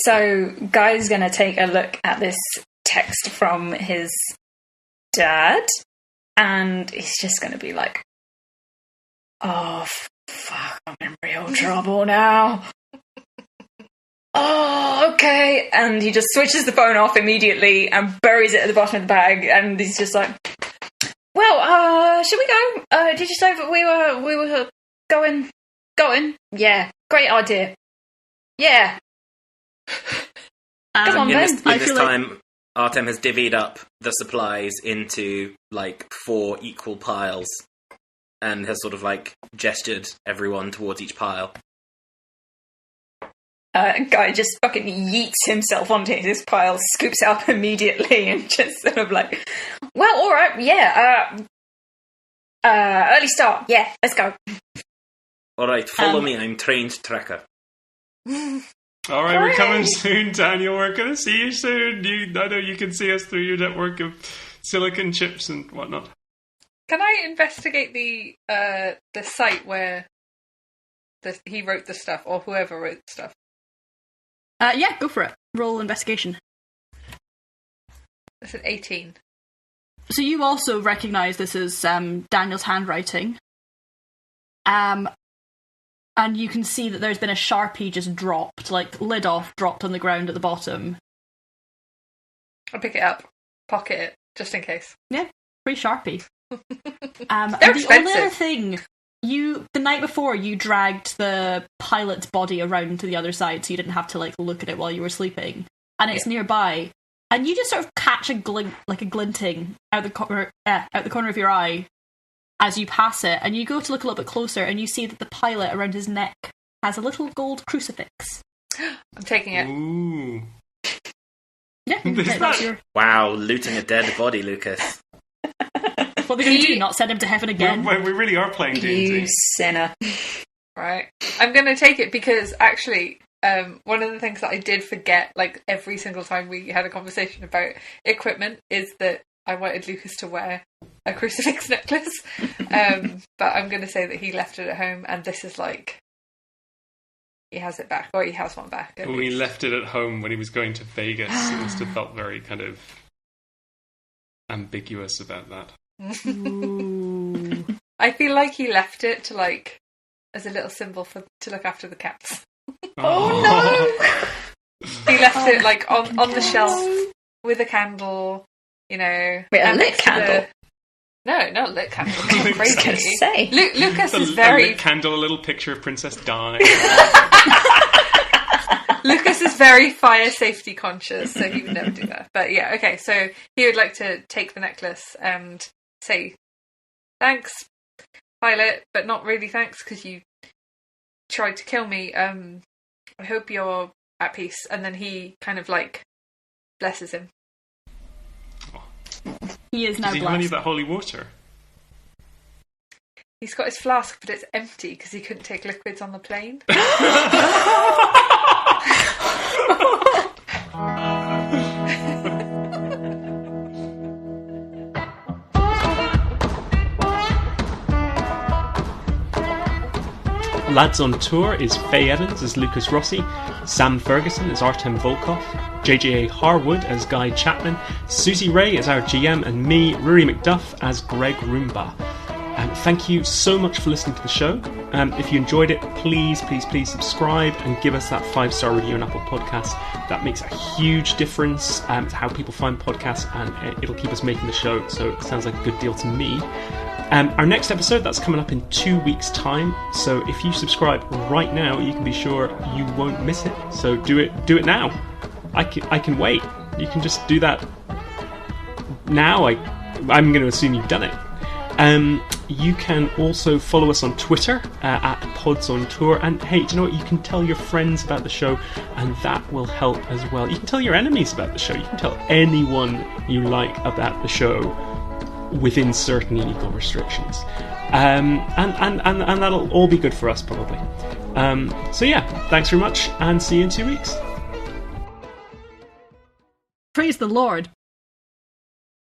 So Guy's gonna take a look at this text from his dad, and he's just gonna be like, "Oh, fuck, I'm in real trouble now." "Oh, okay." And he just switches the phone off immediately and buries it at the bottom of the bag, and he's just like, "Well, should we go? Did you say that we were going? Yeah, great idea. Yeah. Come on, In then." this time, Artem has divvied up the supplies into, like, 4 equal piles and has sort of, like, gestured everyone towards each pile. Guy just fucking yeets himself onto his pile, scoops it up immediately, and just sort of like, "Well, alright, yeah, early start, yeah, let's go." Alright, follow me, I'm trained tracker. Alright, we're coming soon, Daniel. We're going to see you soon. I know you can see us through your network of silicon chips and whatnot. Can I investigate the site where he wrote the stuff, or whoever wrote the stuff? Yeah, go for it. Roll investigation. That's an 18. So you also recognise this as Daniel's handwriting. And you can see that there's been a Sharpie just dropped, like lid off, dropped on the ground at the bottom. I'll pick it up, pocket it, just in case. Yeah, free Sharpie. They're and expensive. the only other thing, the night before you dragged the pilot's body around to the other side, so you didn't have to like look at it while you were sleeping, and it's nearby, and you just sort of catch a glinting out the corner of your eye as you pass it, and you go to look a little bit closer, and you see that the pilot around his neck has a little gold crucifix. I'm taking it. Ooh. Yeah, That's your... Wow, looting a dead body, Lucas. What are they going to do? Not send him to heaven again? We really are playing D&D. You sinner. Right. I'm going to take it because actually, one of the things that I did forget, like every single time we had a conversation about equipment, is that I wanted Lucas to wear a crucifix necklace. But I'm going to say that he left it at home, and this is like he has it back, or he has one back. When he left it at home when he was going to Vegas, he must have felt very kind of ambiguous about that. I feel like he left it to like as a little symbol to look after the cats. Oh no! He left it like on the shelf with a candle, you know. Wait, a lit candle? No, not a lit candle. I was going to say. Lucas is A very lit candle, a little picture of Princess Di. Lucas is very fire safety conscious, so he would never do that. But yeah, okay. So he would like to take the necklace and say thanks, Pilot, but not really thanks because you tried to kill me. I hope you're at peace. And then he kind of like blesses him. He is now Does he have any of blessed. that holy water? He's got his flask, but it's empty because he couldn't take liquids on the plane. Lads on Tour is Fay Evans as Lucas Rossi, Sam Ferguson as Artem Volkov, JJA Harwood as Guy Chapman, Susie Rae as our GM, and me, Ruaraidh MacDuff, as Gregg Roomba. Thank you so much for listening to the show. If you enjoyed it, please subscribe and give us that 5-star review on Apple Podcasts. That makes a huge difference to how people find podcasts, and it'll keep us making the show, so it sounds like a good deal to me. Our next episode, that's coming up in 2 weeks' time, so if you subscribe right now, you can be sure you won't miss it. So do it now. I can wait. You can just do that now. I'm going to assume you've done it. You can also follow us on Twitter at Pods on Tour, and hey, do you know what? You can tell your friends about the show, and that will help as well. You can tell your enemies about the show. You can tell anyone you like about the show within certain illegal restrictions, and that'll all be good for us probably. So yeah, thanks very much, and see you in 2 weeks. Praise the Lord.